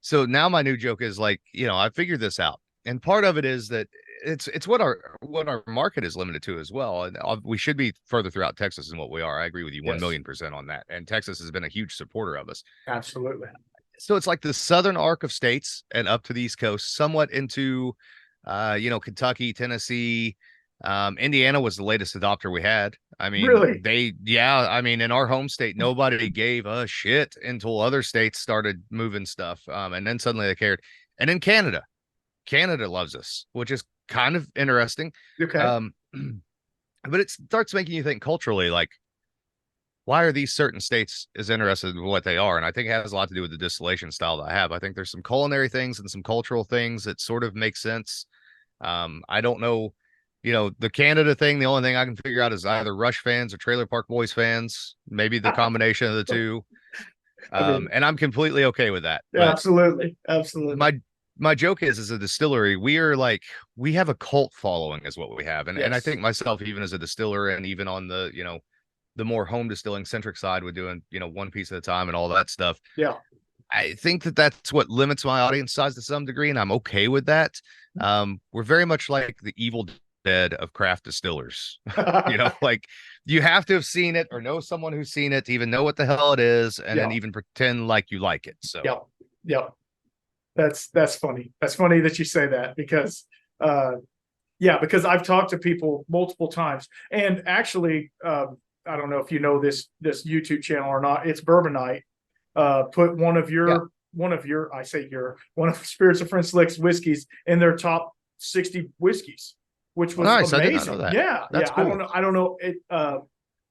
So now my new joke is, like, I figured this out, and part of it is that it's what our market is limited to as well, and we should be further throughout Texas than what we are. I agree with you 1,000,000% on that, and Texas has been a huge supporter of us. Absolutely. So it's like the southern arc of states and up to the East Coast, somewhat into Kentucky, Tennessee. Indiana was the latest adopter we had. I mean, really? In our home state, nobody gave a shit until other states started moving stuff, and then suddenly they cared. And then Canada loves us, which is kind of interesting. Okay. But it starts making you think culturally, like, why are these certain states as interested in what they are? And I think it has a lot to do with the distillation style that I have. I think there's some culinary things and some cultural things that sort of make sense. I don't know, the Canada thing, the only thing I can figure out is either Rush fans or Trailer Park Boys fans, maybe the combination of the two. And I'm completely okay with that. Yeah, absolutely. My joke is, as a distillery, we have a cult following is what we have. And I think myself, even as a distiller, and even on the, the more home distilling centric side with doing, one piece at a time and all that stuff. Yeah. I think that that's what limits my audience size to some degree, and I'm okay with that. We're very much like the Evil Dead of craft distillers. Like you have to have seen it or know someone who's seen it to even know what the hell it is, and then even pretend like you like it. So yeah. That's funny. That's funny that you say that because because I've talked to people multiple times, and actually I don't know if you know this YouTube channel or not. It's Bourbon Night. Put one of Spirits of Friend Slick's whiskeys in their top 60 whiskeys, which was nice. amazing. I did not know that. Yeah, that's cool. I don't know. It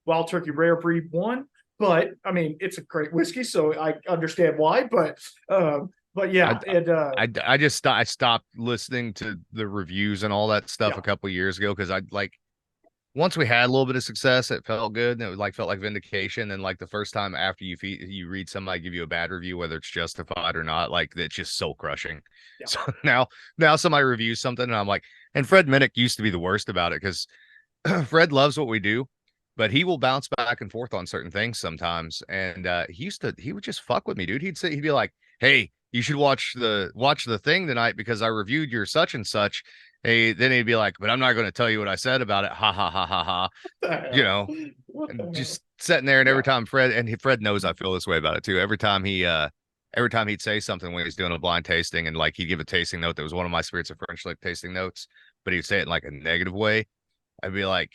Wild Turkey Rare Breed won, but I mean it's a great whiskey, so I understand why. But yeah, I stopped listening to the reviews and all that stuff a couple years ago because once we had a little bit of success, it felt good, and it felt like vindication. And like the first time after you read somebody give you a bad review, whether it's justified or not, like it's just soul crushing. Yeah. So now somebody reviews something, and I'm like, and Fred Minnick used to be the worst about it because Fred loves what we do, but he will bounce back and forth on certain things sometimes. And he would just fuck with me, dude. He'd be like, "Hey, you should watch the thing tonight because I reviewed your such and such." Hey, then he'd be like, "But I'm not going to tell you what I said about it." Ha ha ha ha ha. And just sitting there, and every time Fred knows I feel this way about it too. Every time he'd say something when he's doing a blind tasting, and like he'd give a tasting note that was one of my Spirits of French Lick tasting notes, but he'd say it in like a negative way. I'd be like,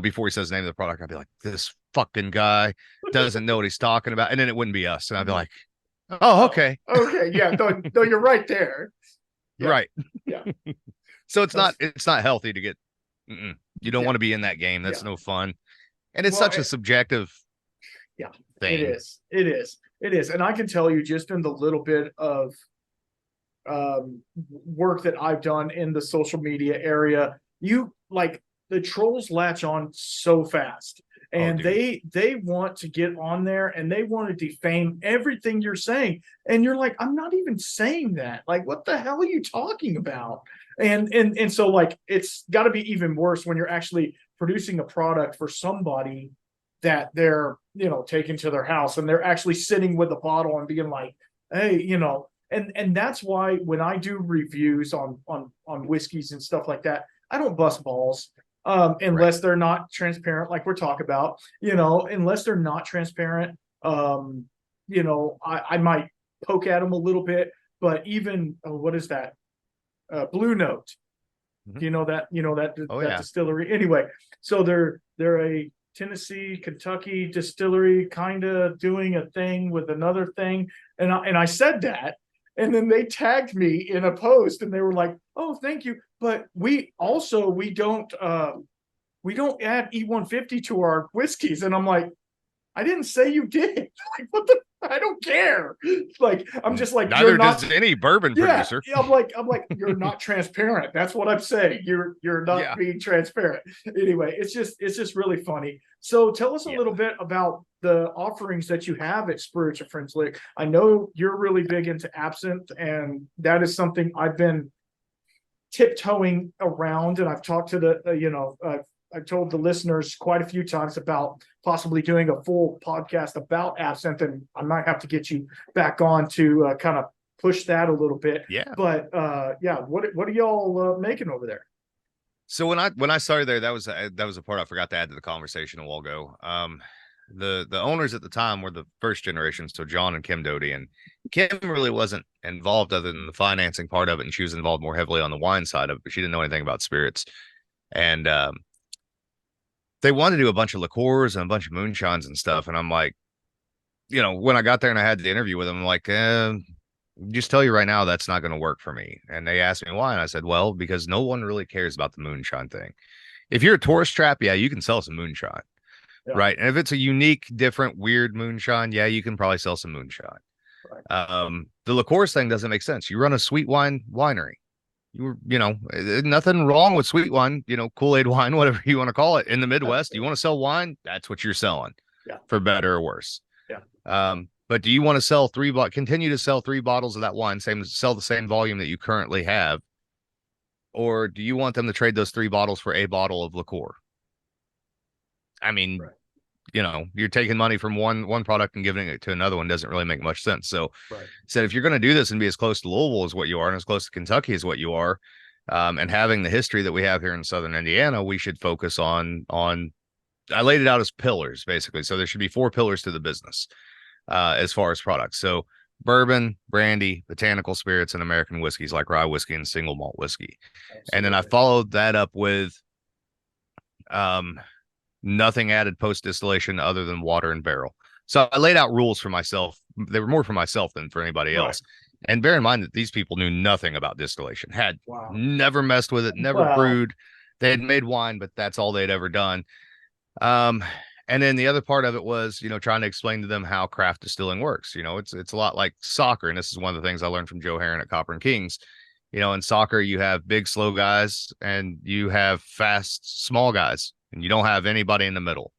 before he says the name of the product, I'd be like, "This fucking guy doesn't know what he's talking about," and then it wouldn't be us, and I'd be like, "Oh, okay, okay, yeah, no, you're right there, right, yeah." So it's not healthy to get. You don't want to be in that game. That's no fun, and it's such a subjective. Thing. It is, and I can tell you just in the little bit of work that I've done in the social media area, the trolls latch on so fast, and they want to get on there and they want to defame everything you're saying, and you're like, I'm not even saying that. Like, what the hell are you talking about? And so like it's got to be even worse when you're actually producing a product for somebody that they're taking to their house, and they're actually sitting with a bottle and being like, hey, and that's why when I do reviews on whiskeys and stuff like that, I don't bust balls unless they're not transparent, like we're talking about, unless they're not transparent. I might poke at them a little bit, but even what is that? Blue Note. You know that distillery. Anyway, so they're a Tennessee, Kentucky distillery, kind of doing a thing with another thing, and I said that, and then they tagged me in a post, and they were like, "Oh, thank you, but we don't add E150 to our whiskeys," and I'm like, I didn't say you did. Like, what the? I don't care. Like, I'm just like, neither does any bourbon producer. I'm like, you're not transparent. That's what I'm saying. You're not being transparent. Anyway, it's just really funny. So tell us a little bit about the offerings that you have at Spirits of Friend Slick. I know you're really big into absinthe, and that is something I've been tiptoeing around, and I've talked to I've told the listeners quite a few times about possibly doing a full podcast about absinthe, and I might have to get you back on to kind of push that a little bit. Yeah. But what are y'all making over there? So when I started there, that was a part I forgot to add to the conversation a while ago. The owners at the time were the first generation, so John and Kim Doty, and Kim really wasn't involved other than the financing part of it, and she was involved more heavily on the wine side of it, but she didn't know anything about spirits. And they wanted to do a bunch of liqueurs and a bunch of moonshines and stuff. And I'm like, when I got there and I had the interview with them, I'm like, just tell you right now, that's not going to work for me. And they asked me why. And I said, well, because no one really cares about the moonshine thing. If you're a tourist trap, yeah, you can sell some moonshine. Yeah. Right. And if it's a unique, different, weird moonshine, yeah, you can probably sell some moonshine. Right. The liqueurs thing doesn't make sense. You run a sweet wine winery. Nothing wrong with sweet wine, Kool-Aid wine, whatever you want to call it in the Midwest. You want to sell wine? That's what you're selling, for better or worse. Yeah. But do you want to continue to sell 3 bottles of that wine, sell the same volume that you currently have? Or do you want them to trade those 3 bottles for a bottle of liqueur? I mean, you're taking money from one product and giving it to another one doesn't really make much sense. So Right. said, if you're going to do this and be as close to Louisville as what you are and as close to Kentucky as what you are, and having the history that we have here in Southern Indiana, we should focus on. I laid it out as pillars basically. So there should be 4 pillars to the business as far as products. So bourbon, brandy, botanical spirits, and American whiskeys like rye whiskey and single malt whiskey. Absolutely. And then I followed that up with nothing added post distillation other than water and barrel. So I laid out rules for myself. They were more for myself than for anybody else. And bear in mind that these people knew nothing about distillation, had never messed with it, never brewed. They had made wine, but that's all they'd ever done. And then the other part of it was, trying to explain to them how craft distilling works. It's a lot like soccer. And this is one of the things I learned from Joe Herron at Copper and Kings. In soccer, you have big, slow guys and you have fast, small guys, and you don't have anybody in the middle.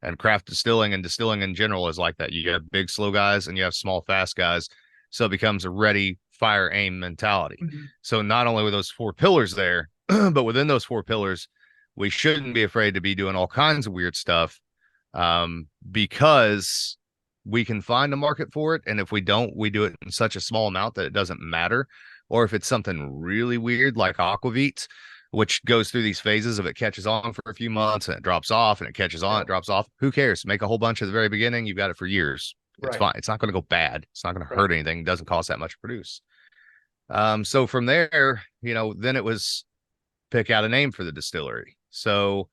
And craft distilling and distilling in general is like that. You have big, slow guys and you have small, fast guys. So it becomes a ready, fire, aim mentality. Mm-hmm. So not only were those 4 pillars there, but within those 4 pillars, we shouldn't be afraid to be doing all kinds of weird stuff, because we can find a market for it. And if we don't, we do it in such a small amount that it doesn't matter. Or if it's something really weird like aquavit, which goes through these phases of it catches on for a few months and it drops off and it catches on, it drops off. Who cares? Make a whole bunch at the very beginning. You've got it for years. It's fine. It's not going to go bad. It's not going to hurt anything. It doesn't cost that much to produce. So from there, then it was pick out a name for the distillery. So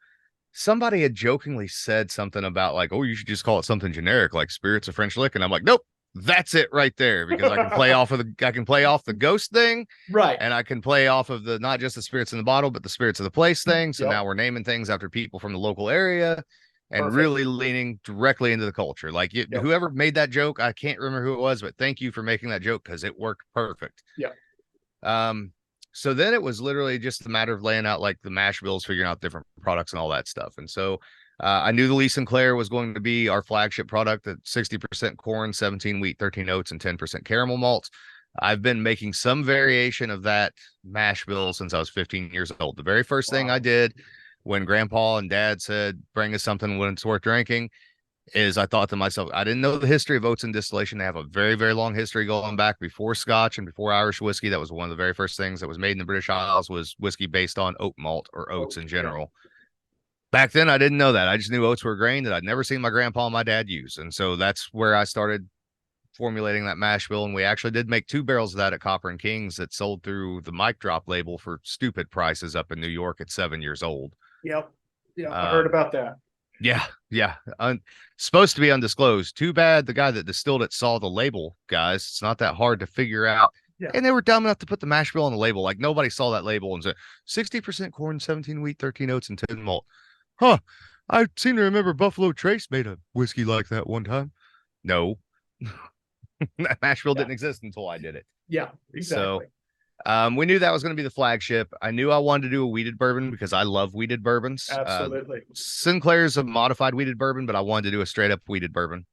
somebody had jokingly said something about like, oh, you should just call it something generic like Spirits of French Lick. And I'm like, nope, that's it right there, because I can play off the ghost thing. Right. And I can play off of the, not just the spirits in the bottle, but the spirits of the place thing. So now we're naming things after people from the local area. And really leaning directly into the culture. Like whoever made that joke, I can't remember who it was, but thank you for making that joke because it worked perfect. Yeah. So then it was literally just a matter of laying out like the mash bills, figuring out different products and all that stuff. And so I knew the Lee Sinclair was going to be our flagship product at 60% corn, 17 wheat, 13 oats, and 10% caramel malt. I've been making some variation of that mash bill since I was 15 years old. The very first thing I did when grandpa and dad said, bring us something when it's worth drinking, is I thought to myself, I didn't know the history of oats and distillation. They have a very, very long history going back before Scotch and before Irish whiskey. That was one of the very first things that was made in the British Isles, was whiskey based on oat malt or oats in general. Back then, I didn't know that. I just knew oats were a grain that I'd never seen my grandpa and my dad use. And so that's where I started formulating that mash bill. And we actually did make 2 barrels of that at Copper and Kings that sold through the Mic Drop label for stupid prices up in New York at 7 years old. Yep. Yeah, I heard about that. Yeah. Supposed to be undisclosed. Too bad the guy that distilled it saw the label, guys. It's not that hard to figure out. Yeah. And they were dumb enough to put the mash bill on the label. Like nobody saw that label and said 60% corn, 17 wheat, 13 oats, and 10 malt. Huh. I seem to remember Buffalo Trace made a whiskey like that one time. No. That mash bill didn't exist until I did it. Yeah, exactly. So we knew that was going to be the flagship. I knew I wanted to do a wheated bourbon because I love wheated bourbons. Absolutely. Sinclair's a modified wheated bourbon, but I wanted to do a straight up wheated bourbon.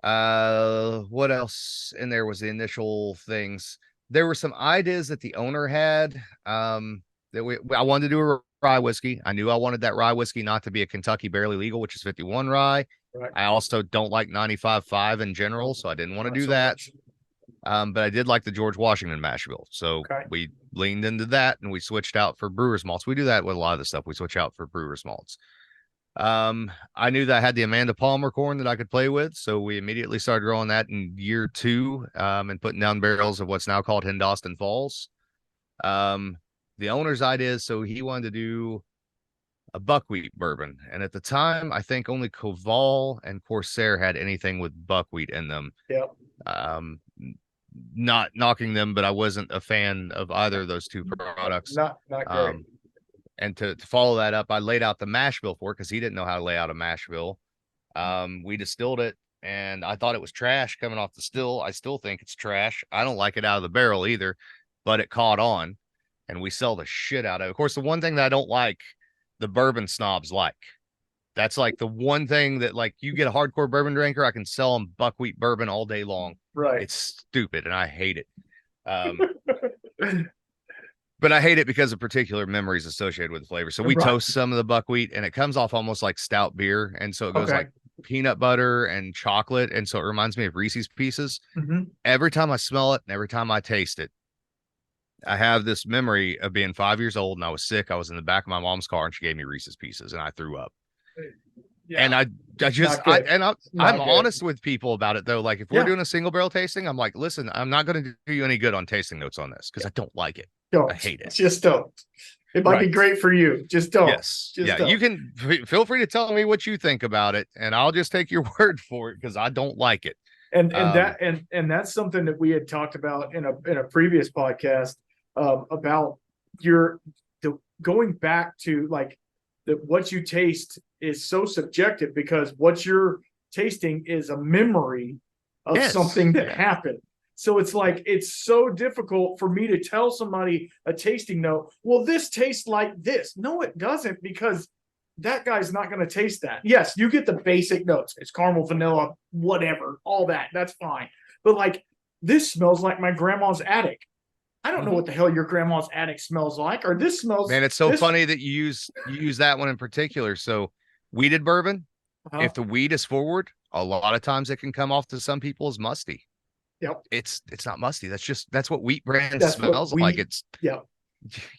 What else in there was the initial things? There were some ideas that the owner had. I wanted to do a rye whiskey. I knew I wanted that rye whiskey not to be a Kentucky barely legal, which is 51 rye. Right. I also don't like 95.5 in general, so I didn't want to do that. But I did like the George Washington mash bill. So we leaned into that and we switched out for brewer's malts. We do that with a lot of the stuff. We switch out for brewer's malts. I knew that I had the Amanda Palmer corn that I could play with. So we immediately started growing that in year 2, and putting down barrels of what's now called Hindostan Falls. The owner's idea, so he wanted to do a buckwheat bourbon. And at the time, I think only Koval and Corsair had anything with buckwheat in them. Yep. Not knocking them, but I wasn't a fan of either of those 2 products. Not great. And to follow that up, I laid out the mash bill for it because he didn't know how to lay out a mash bill. We distilled it and I thought it was trash coming off the still. I still think it's trash. I don't like it out of the barrel either, but it caught on and we sell the shit out of it. Of course, the one thing that I don't like, the bourbon snobs like. That's like the one thing that, like, you get a hardcore bourbon drinker, I can sell them buckwheat bourbon all day long. Right. It's stupid and I hate it. but I hate it because of particular memories associated with the flavor. So we Right. toast some of the buckwheat and it comes off almost like stout beer. And so it goes Okay. like peanut butter and chocolate. And so it reminds me of Reese's Pieces. Hmm. Every time I smell it and every time I taste it, I have this memory of being 5 years old and I was sick. I was in the back of my mom's car and she gave me Reese's Pieces and I threw up. Yeah. And I just, Not good. I'm Not good. honest with people about it though. Like if we're Yeah. doing a single barrel tasting, I'm like, listen, I'm not going to do you any good on tasting notes on this because I don't like it. Don't. I hate it. Just don't. It might be Right. great for you. Just don't. Yes. Just Yeah. don't. You can feel free to tell me what you think about it, and I'll just take your word for it because I don't like it. And Um, that's something that we had talked about in a previous podcast, about your going back to like what you taste is so subjective because what you're tasting is a memory of yes. something that Yeah. happened. So it's like it's so difficult for me to tell somebody a tasting note, well, this tastes like this. No, it doesn't, because that guy's not going to taste that. Yes, you get the basic notes. It's caramel, vanilla, whatever, all that. That's fine. But like, this smells like my grandma's attic. I don't know what the hell your grandma's attic smells like, or this smells. Man, it's so this, funny that you use that one in particular. So weeded bourbon, if the weed is forward, a lot of times it can come off to some people as musty. Yep. It's not musty. That's what wheat brand That's smells what like. It's Yep.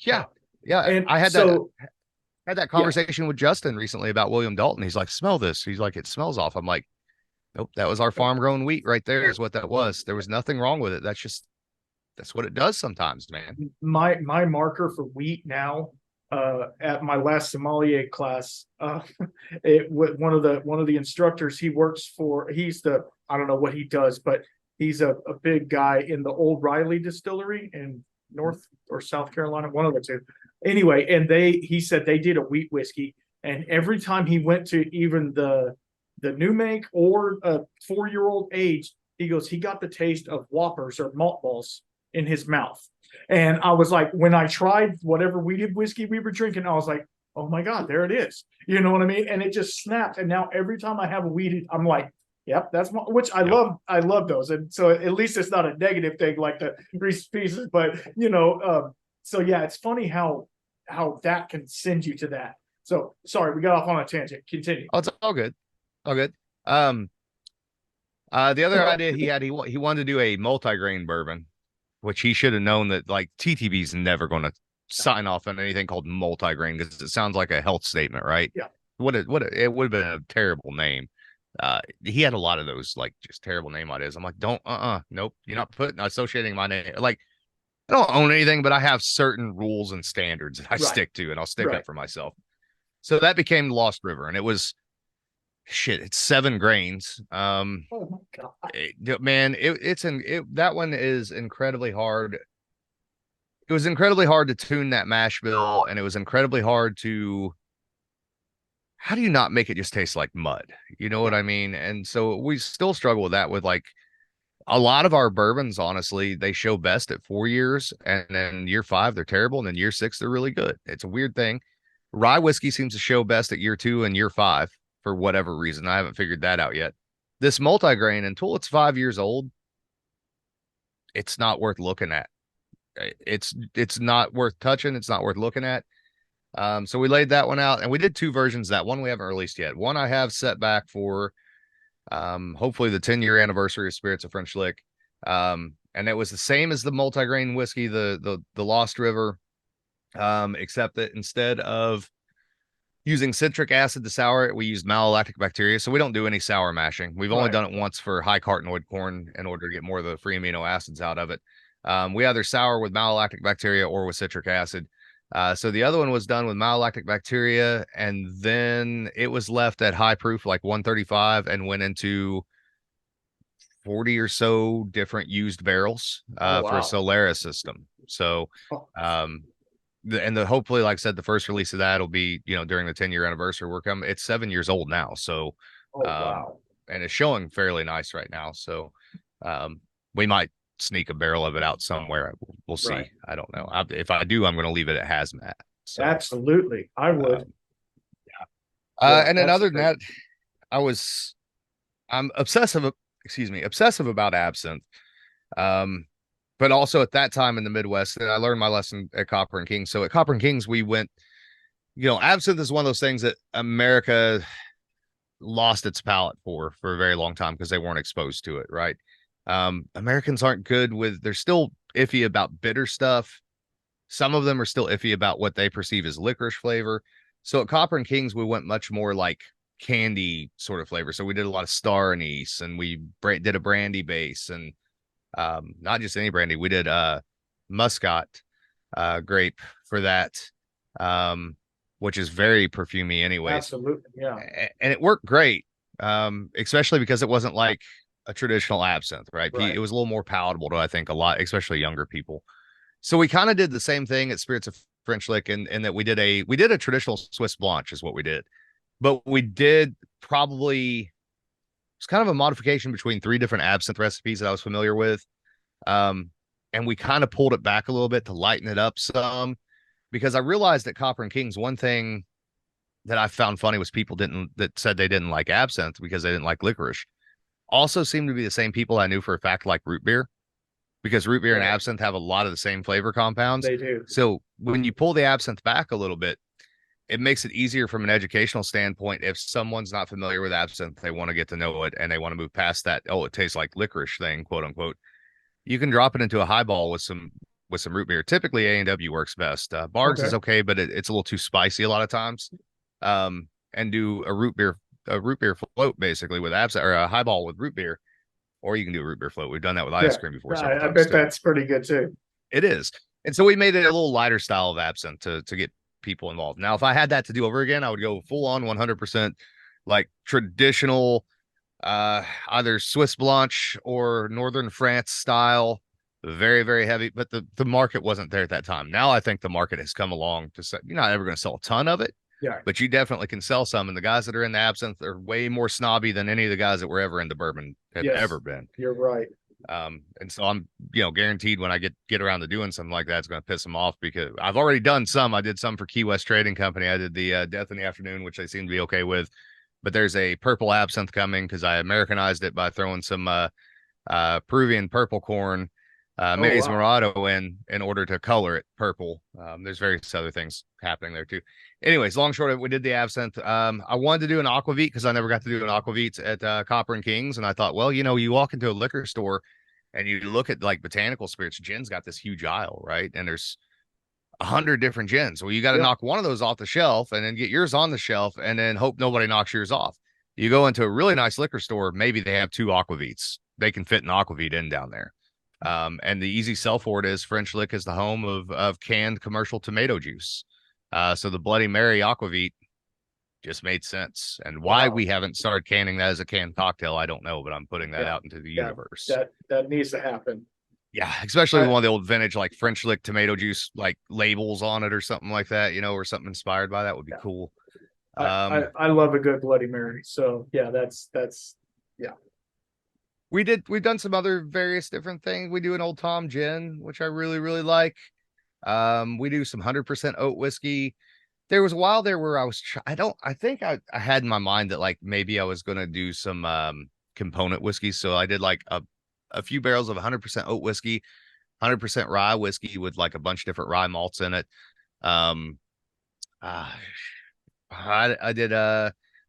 yeah. Yeah. And I had so, that conversation with Justin recently about William Dalton. He's like, smell this. He's like, it smells off. I'm like, nope, that was our farm grown wheat right there, is what that was. There was nothing wrong with it. That's what it does sometimes, man. my marker for wheat now, at my last sommelier class, one of the instructors, he's the, I don't know what he does, but he's a big guy in the Old Riley distillery in North or South Carolina, one of the two. Anyway, and he said they did a wheat whiskey, and every time he went to even the new make or a 4-year-old age, he goes, he got the taste of Whoppers or malt balls in his mouth. And I was like, when I tried whatever wheated whiskey we were drinking, I was like, oh my God, there it is. You know what I mean? And it just snapped. And now every time I have a wheated, I'm like, yep, which I love. I love those. And so at least it's not a negative thing like the Reese's Pieces, but so yeah, it's funny how that can send you to that. So sorry, we got off on a tangent. Continue. Oh, it's all good. All good. The other idea he wanted to do a multi-grain bourbon, which he should have known that like TTB's never going to sign off on anything called multi-grain because it sounds like a health statement, right? Yeah. It would have been a terrible name. He had a lot of those like just terrible name ideas. I'm like, don't, nope, you're not associating my name. Like, I don't own anything, but I have certain rules and standards that I stick to, and I'll stick up for myself. So that became Lost River, and it was shit. It's 7 grains. Oh my God, Man, that one is incredibly hard. It was incredibly hard to tune that mash bill, and it was incredibly hard to. How do you not make it just taste like mud? You know what I mean? And so we still struggle with that with like a lot of our bourbons, honestly, they show best at 4 years, and then year 5, they're terrible, and then year 6, they're really good. It's a weird thing. Rye whiskey seems to show best at year 2 and year 5 for whatever reason. I haven't figured that out yet. This multigrain, until it's 5 years old, it's not worth looking at. It's not worth touching. It's not worth looking at. So we laid that one out, and we did 2 versions. That one we haven't released yet. One I have set back for hopefully the 10-year anniversary of Spirits of French Lick. And it was the same as the multigrain whiskey, the Lost River, except that instead of using citric acid to sour it, we used malolactic bacteria. So we don't do any sour mashing. We've only done it once for high carotenoid corn in order to get more of the free amino acids out of it. We either sour with malolactic bacteria or with citric acid. So the other one was done with malolactic bacteria, and then it was left at high proof, like 135, and went into 40 or so different used barrels for a Solera system. So, hopefully, like I said, the first release of that will be, during the 10-year anniversary. It's 7 years old now. So, and it's showing fairly nice right now. So, we might sneak a barrel of it out somewhere. We'll see. I don't know. If I do, I'm going to leave it at hazmat. So, absolutely, I would. And then other than that, I'm obsessive about absinthe. but also at that time in the Midwest, and I learned my lesson at Copper and Kings. So at Copper and Kings, we went, absinthe is one of those things that America lost its palate for a very long time because they weren't exposed to it, right? Americans aren't good with, they're still iffy about bitter stuff. Some of them are still iffy about what they perceive as licorice flavor. So at Copper and Kings, we went much more like candy sort of flavor. So we did a lot of star anise, and we did a brandy base, and not just any brandy. We did muscat grape for that, which is very perfumey anyways. Absolutely, yeah. And it worked great, especially because it wasn't like a traditional absinthe, right? Right. It was a little more palatable to, I think, a lot, especially younger people. So we kind of did the same thing at Spirits of French Lick, and that we did a traditional Swiss Blanche is what we did, but we did probably, it's kind of a modification between three different absinthe recipes that I was familiar with. And we kind of pulled it back a little bit to lighten it up some, because I realized at Copper and Kings, one thing that I found funny was people that said they didn't like absinthe because they didn't like licorice also seemed to be the same people I knew for a fact like root beer, because root beer and absinthe have a lot of the same flavor compounds. They do. So when you pull the absinthe back a little bit, it makes it easier from an educational standpoint. If someone's not familiar with absinthe, they want to get to know it and they want to move past that, oh, it tastes like licorice thing, quote unquote. You can drop it into a highball with some root beer. Typically A&W works best. Bargs is okay, but it's a little too spicy a lot of times. And do a root beer float basically with absinthe, or a highball with root beer, or you can do a root beer float. We've done that with ice cream before. I bet that's pretty good too. It is. And so we made it a little lighter style of absinthe to get people involved. Now, if I had that to do over again, I would go full on 100% like traditional, either Swiss Blanche or Northern France style, very, very heavy, but the market wasn't there at that time. Now I think the market has come along to say, you're not ever going to sell a ton of it. Yeah. But you definitely can sell some. And the guys that are in the absinthe are way more snobby than any of the guys that were ever into bourbon have ever been. You're right. And so I'm, guaranteed when I get around to doing something like that, it's going to piss them off, because I've already done some. I did some for Key West Trading Company. I did the Death in the Afternoon, which they seem to be okay with. But there's a purple absinthe coming because I Americanized it by throwing some Peruvian purple corn, maize morado in order to color it purple. There's various other things happening there too. Anyways, long short of it, we did the absinthe. I wanted to do an aquavit because I never got to do an aquavit at Copper and Kings, and I thought, well, you walk into a liquor store and you look at like botanical spirits, gin's got this huge aisle, right? And there's 100 different gins. Well, you got to knock one of those off the shelf and then get yours on the shelf and then hope nobody knocks yours off. You go into a really nice liquor store, maybe they have 2 aquavits. They can fit an aquavit in down there. And the easy sell for it is French Lick is the home of canned commercial tomato juice. So the Bloody Mary aquavit just made sense. And why we haven't started canning that as a canned cocktail, I don't know, but I'm putting that out into the universe. That needs to happen. Yeah, especially one of the old vintage like French Lick tomato juice like labels on it or something like that, or something inspired by that would be cool. I love a good Bloody Mary. So yeah, that's we've done some other various different things. We do an Old Tom gin, which I really, really like. We do some 100% oat whiskey. There was a while there where I think I had in my mind that like maybe I was going to do some component whiskey. So I did like a few barrels of 100% oat whiskey, 100% rye whiskey with like a bunch of different rye malts in it. I did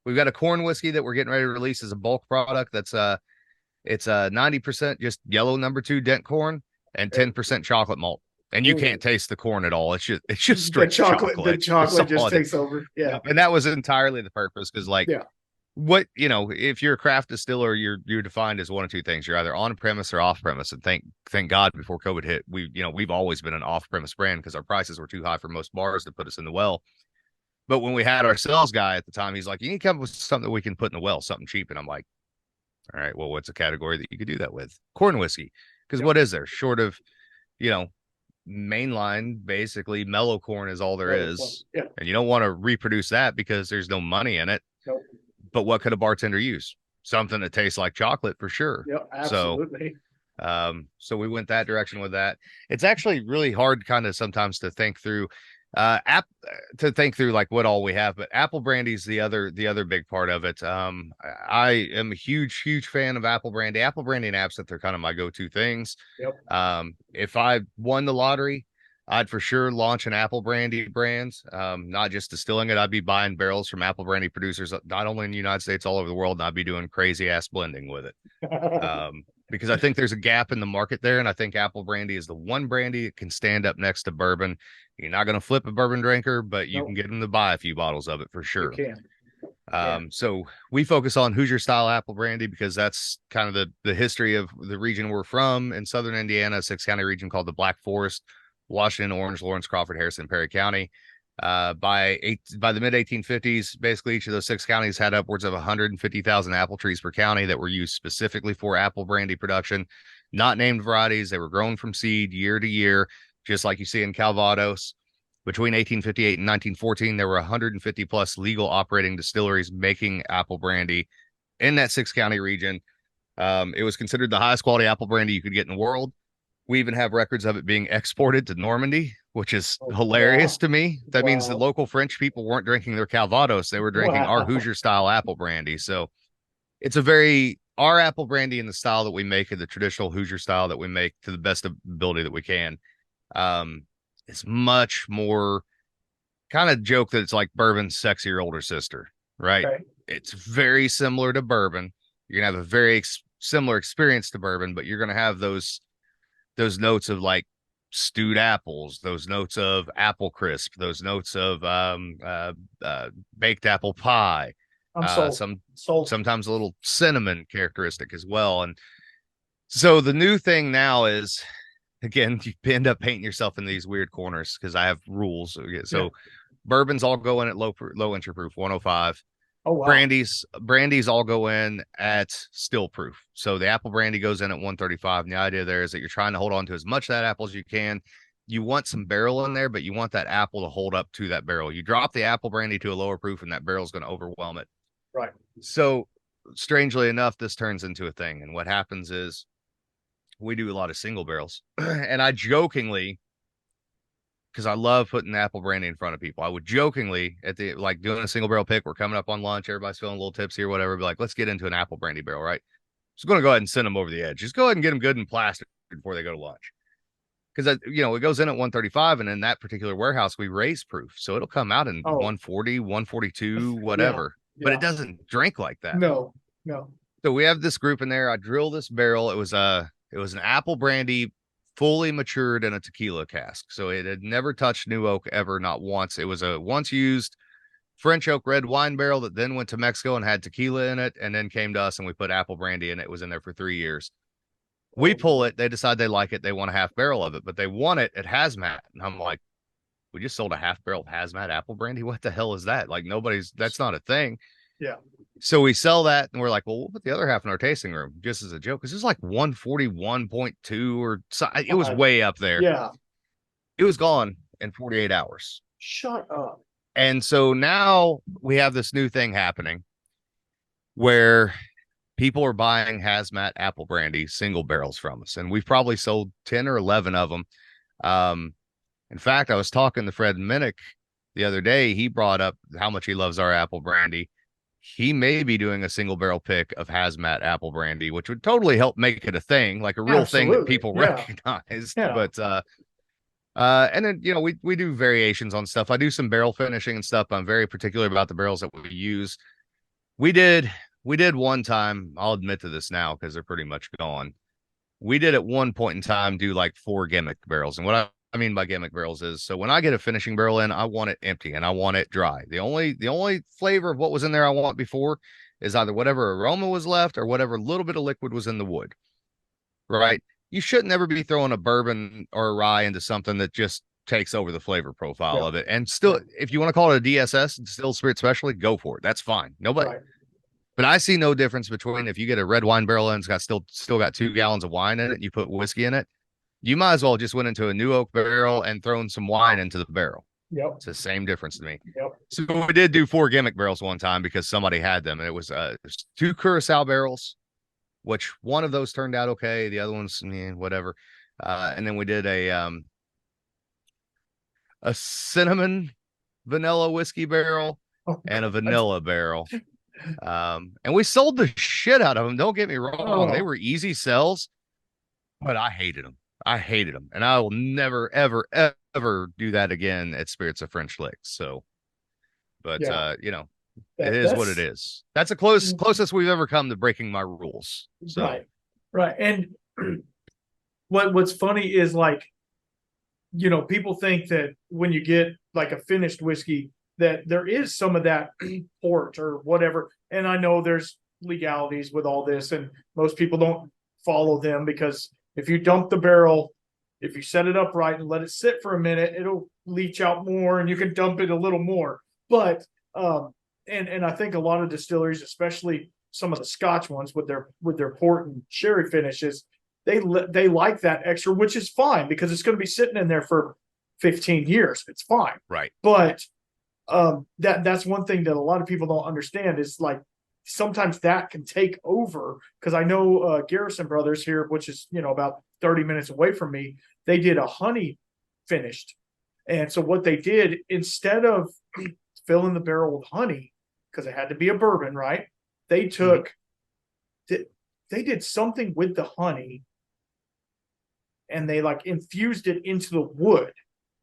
we've got a corn whiskey that we're getting ready to release as a bulk product. It's 90% just yellow number 2 dent corn and 10% chocolate malt. And you can't taste the corn at all. It's just straight chocolate. The chocolate just takes over. Yeah. And that was entirely the purpose. Cause like, what, if you're a craft distiller, you're defined as one of two things. You're either on premise or off premise. And thank God before COVID hit, we've always been an off premise brand because our prices were too high for most bars to put us in the well. But when we had our sales guy at the time, he's like, you need to come up with something that we can put in the well, something cheap. And I'm like, all right, well, what's a category that you could do that with? Corn whiskey. Because what is there short of, mainline, basically mellow corn is all there is. Yeah. And you don't want to reproduce that because there's no money in it. Nope. But what could a bartender use? Something that tastes like chocolate for sure. Yep, absolutely. So we went that direction with that. It's actually really hard kind of sometimes to think through. To think through like what all we have, but apple brandy is the other big part of it. I am a huge fan of apple brandy. Apple brandy and absinthe are kind of my go-to things. Yep. If I won the lottery, I'd for sure launch an apple brandy brand. Not just distilling it, I'd be buying barrels from apple brandy producers, not only in the United States, all over the world, and I'd be doing crazy ass blending with it. Because I think there's a gap in the market there, and I think apple brandy is the one brandy that can stand up next to bourbon. You're not going to flip a bourbon drinker, but you Nope. can get them to buy a few bottles of it for sure. You can. So we focus on Hoosier style apple brandy because that's kind of the history of the region we're from in southern Indiana, a 6-county region called the Black Forest, Washington, Orange, Lawrence, Crawford, Harrison, Perry County. By the mid 1850s, basically each of those 6 counties had upwards of 150,000 apple trees per county that were used specifically for apple brandy production, not named varieties. They were grown from seed year to year, just like you see in Calvados. Between 1858 and 1914, there were 150 plus legal operating distilleries making apple brandy in that 6-county region. It was considered the highest quality apple brandy you could get in the world. We even have records of it being exported to Normandy, which is hilarious to me. That means the local French people weren't drinking their Calvados. They were drinking our Hoosier style apple brandy. So it's our apple brandy in the style that we make, in the traditional Hoosier style that we make to the best ability that we can. It's much more kind of joke that it's like bourbon's sexier older sister, right? Okay. It's very similar to bourbon. You're going to have a very similar experience to bourbon, but you're going to have those notes of like stewed apples, those notes of apple crisp, those notes of baked apple pie. I'm sold. Sometimes a little cinnamon characteristic as well. And so the new thing now is, again, you end up painting yourself in these weird corners because I have rules. So bourbons all go in at low entry proof, 105. Oh, wow. Brandies all go in at still proof. So the apple brandy goes in at 135. And the idea there is that you're trying to hold on to as much of that apple as you can. You want some barrel in there, but you want that apple to hold up to that barrel. You drop the apple brandy to a lower proof and that barrel is going to overwhelm it. Right. So strangely enough, this turns into a thing. And what happens is we do a lot of single barrels. And I jokingly, because I love putting apple brandy in front of people, I would jokingly like doing a single barrel pick. We're coming up on lunch. Everybody's feeling a little tipsy or whatever. Be like, let's get into an apple brandy barrel, right? Just going to go ahead and send them over the edge. Just go ahead and get them good and plastic before they go to lunch. Because, it goes in at 135, and in that particular warehouse, we raise proof. So it'll come out in 140, 142, whatever. But it doesn't drink like that. No. So we have this group in there. I drill this barrel. It was an apple brandy fully matured in a tequila cask. So it had never touched new oak ever, not once. It was a once used French oak red wine barrel that then went to Mexico and had tequila in it, and then came to us and we put apple brandy in it. It was in there for 3 years. We pull it. They decide they like it. They want a half barrel of it, but they want it at hazmat. And I'm like, we just sold a half barrel of hazmat apple brandy. What the hell is that? Like that's not a thing. Yeah. So we sell that and we're like, well, we'll put the other half in our tasting room just as a joke. Cause it was like 141.2 or so. It was way up there. Yeah. It was gone in 48 hours. Shut up. And so now we have this new thing happening where people are buying hazmat apple brandy single barrels from us. And we've probably sold 10 or 11 of them. In fact, I was talking to Fred Minnick the other day. He brought up how much he loves our apple brandy. He may be doing a single barrel pick of hazmat apple brandy, which would totally help make it a thing, like a real thing that people recognize. But and then we do variations on stuff. I do some barrel finishing and stuff. I'm very particular about the barrels that we use. We did one time, I'll admit to this now because they're pretty much gone. We did at one point in time do like 4 gimmick barrels. And what I mean by gimmick barrels is, so when I get a finishing barrel in, I want it empty and I want it dry. The only flavor of what was in there I want before is either whatever aroma was left or whatever little bit of liquid was in the wood. Right? You shouldn't ever be throwing a bourbon or a rye into something that just takes over the flavor profile of it. And still, if you want to call it a DSS, distilled spirit specialty, go for it. That's fine. Nobody. Right. But I see no difference between if you get a red wine barrel and it's got still got 2 gallons of wine in it, and you put whiskey in it. You might as well just went into a new oak barrel and thrown some wine into the barrel. Yep. It's the same difference to me. Yep. So we did do 4 gimmick barrels one time because somebody had them, and it was 2 Curacao barrels, which one of those turned out okay. The other one's whatever. And then we did a a cinnamon vanilla whiskey barrel, Oh, and a God. vanilla barrel. And we sold the shit out of them. Don't get me wrong. They Oh, were easy sells, but I hated them. I hated them. And I will never, ever, ever do that again at Spirits of French Licks. So, but, yeah. it is what it That's is. That's the closest we've ever come to breaking my rules. So, right. Right. And what's funny is like, people think that when you get like a finished whiskey, that there is some of that port or whatever. And I know there's legalities with all this, and most people don't follow them because if you dump the barrel, if you set it up right and let it sit for a minute, it'll leach out more and you can dump it a little more. But and I think a lot of distilleries, especially some of the Scotch ones with their port and sherry finishes, they like that extra, which is fine because it's going to be sitting in there for 15 years. It's fine. right. But that's one thing that a lot of people don't understand is like sometimes that can take over because I know Garrison Brothers here, which is about 30 minutes away from me, they did a honey finished. And so what they did, instead of filling the barrel with honey, because it had to be a bourbon, right? They took they did something with the honey and they like infused it into the wood.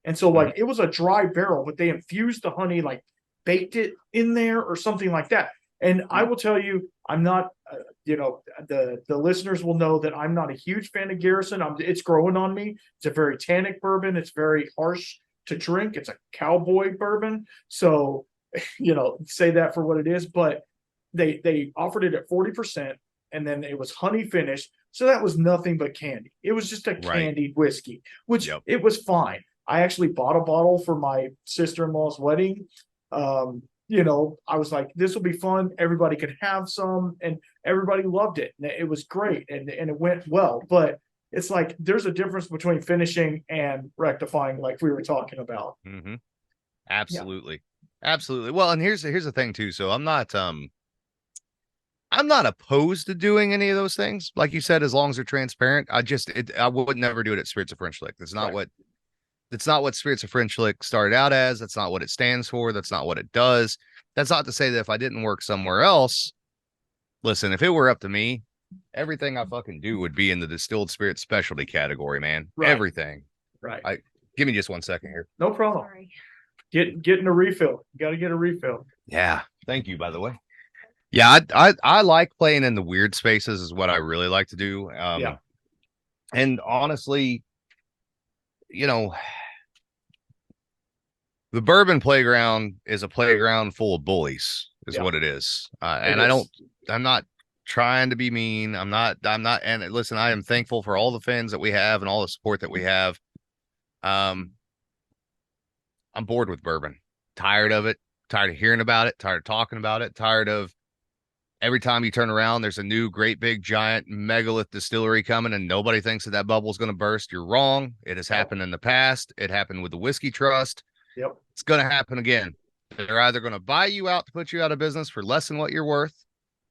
And so like it was a dry barrel, but they infused the honey, like baked it in there or something like that. And I will tell you, I'm not, the listeners will know that I'm not a huge fan of Garrison. It's growing on me. It's a very tannic bourbon. It's very harsh to drink. It's a cowboy bourbon. So, say that for what it is. But they offered it at 40%, and then it was honey finished. So that was nothing but candy. It was just a candied whiskey, which it was fine. I actually bought a bottle for my sister-in-law's wedding. I was like, this will be fun. Everybody could have some, and everybody loved it. And it was great, and it went well. But it's like there's a difference between finishing and rectifying, like we were talking about. Mm-hmm. Absolutely. Yeah. Absolutely. Well, and here's the thing too. So I'm not opposed to doing any of those things. Like you said, as long as they're transparent. I would never do it at Spirits of French Lick. That's not what Spirits of French Lick started out as. That's not what it stands for. That's not what it does. That's not to say that if I didn't work somewhere else, listen, if it were up to me, everything I fucking do would be in the distilled spirit specialty category, man. Right. Everything. Right. Give me just 1 second here. No problem. Sorry. Getting a refill. You got to get a refill. Yeah. Thank you, by the way. Yeah, I like playing in the weird spaces is what I really like to do. And honestly, the bourbon playground is a playground full of bullies, is what it is. I'm not trying to be mean. I'm not. And listen, I am thankful for all the fans that we have and all the support that we have. I'm bored with bourbon, tired of it, tired of hearing about it, tired of talking about it, tired of every time you turn around, there's a new great big giant megalith distillery coming and nobody thinks that bubble is going to burst. You're wrong. It has happened in the past. It happened with the Whiskey Trust. Yep. It's going to happen again. They're either going to buy you out to put you out of business for less than what you're worth,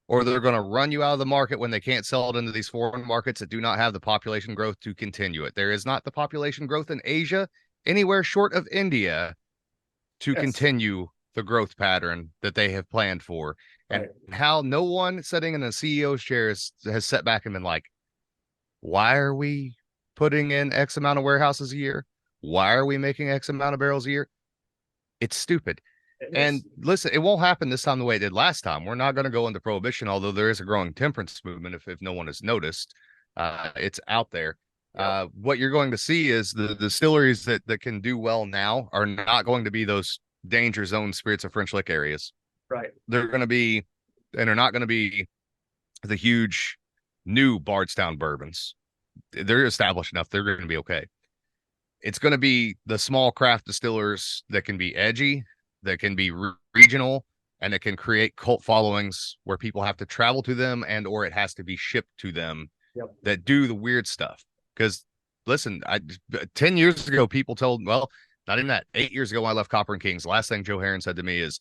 or they're going to run you out of the market when they can't sell it into these foreign markets that do not have the population growth to continue it. There is not the population growth in Asia anywhere short of India to continue the growth pattern that they have planned for. And how no one sitting in a CEO's chair has sat back and been like, why are we putting in X amount of warehouses a year? Why are we making X amount of barrels a year? It's stupid. And listen, it won't happen this time the way it did last time. We're not going to go into prohibition, although there is a growing temperance movement. If no one has noticed, it's out there. Yep. What you're going to see is the distilleries that can do well now are not going to be those danger zone Spirits of French Lick areas. Right. They're going to be, and they're not going to be the huge new Bardstown bourbons. They're established enough. They're going to be okay. It's going to be the small craft distillers that can be edgy, that can be regional, and that can create cult followings where people have to travel to them and or it has to be shipped to them. Yep. That do the weird stuff. Because listen, 10 years ago, people told, well, not even that, 8 years ago when I left Copper and Kings, the last thing Joe Herron said to me is,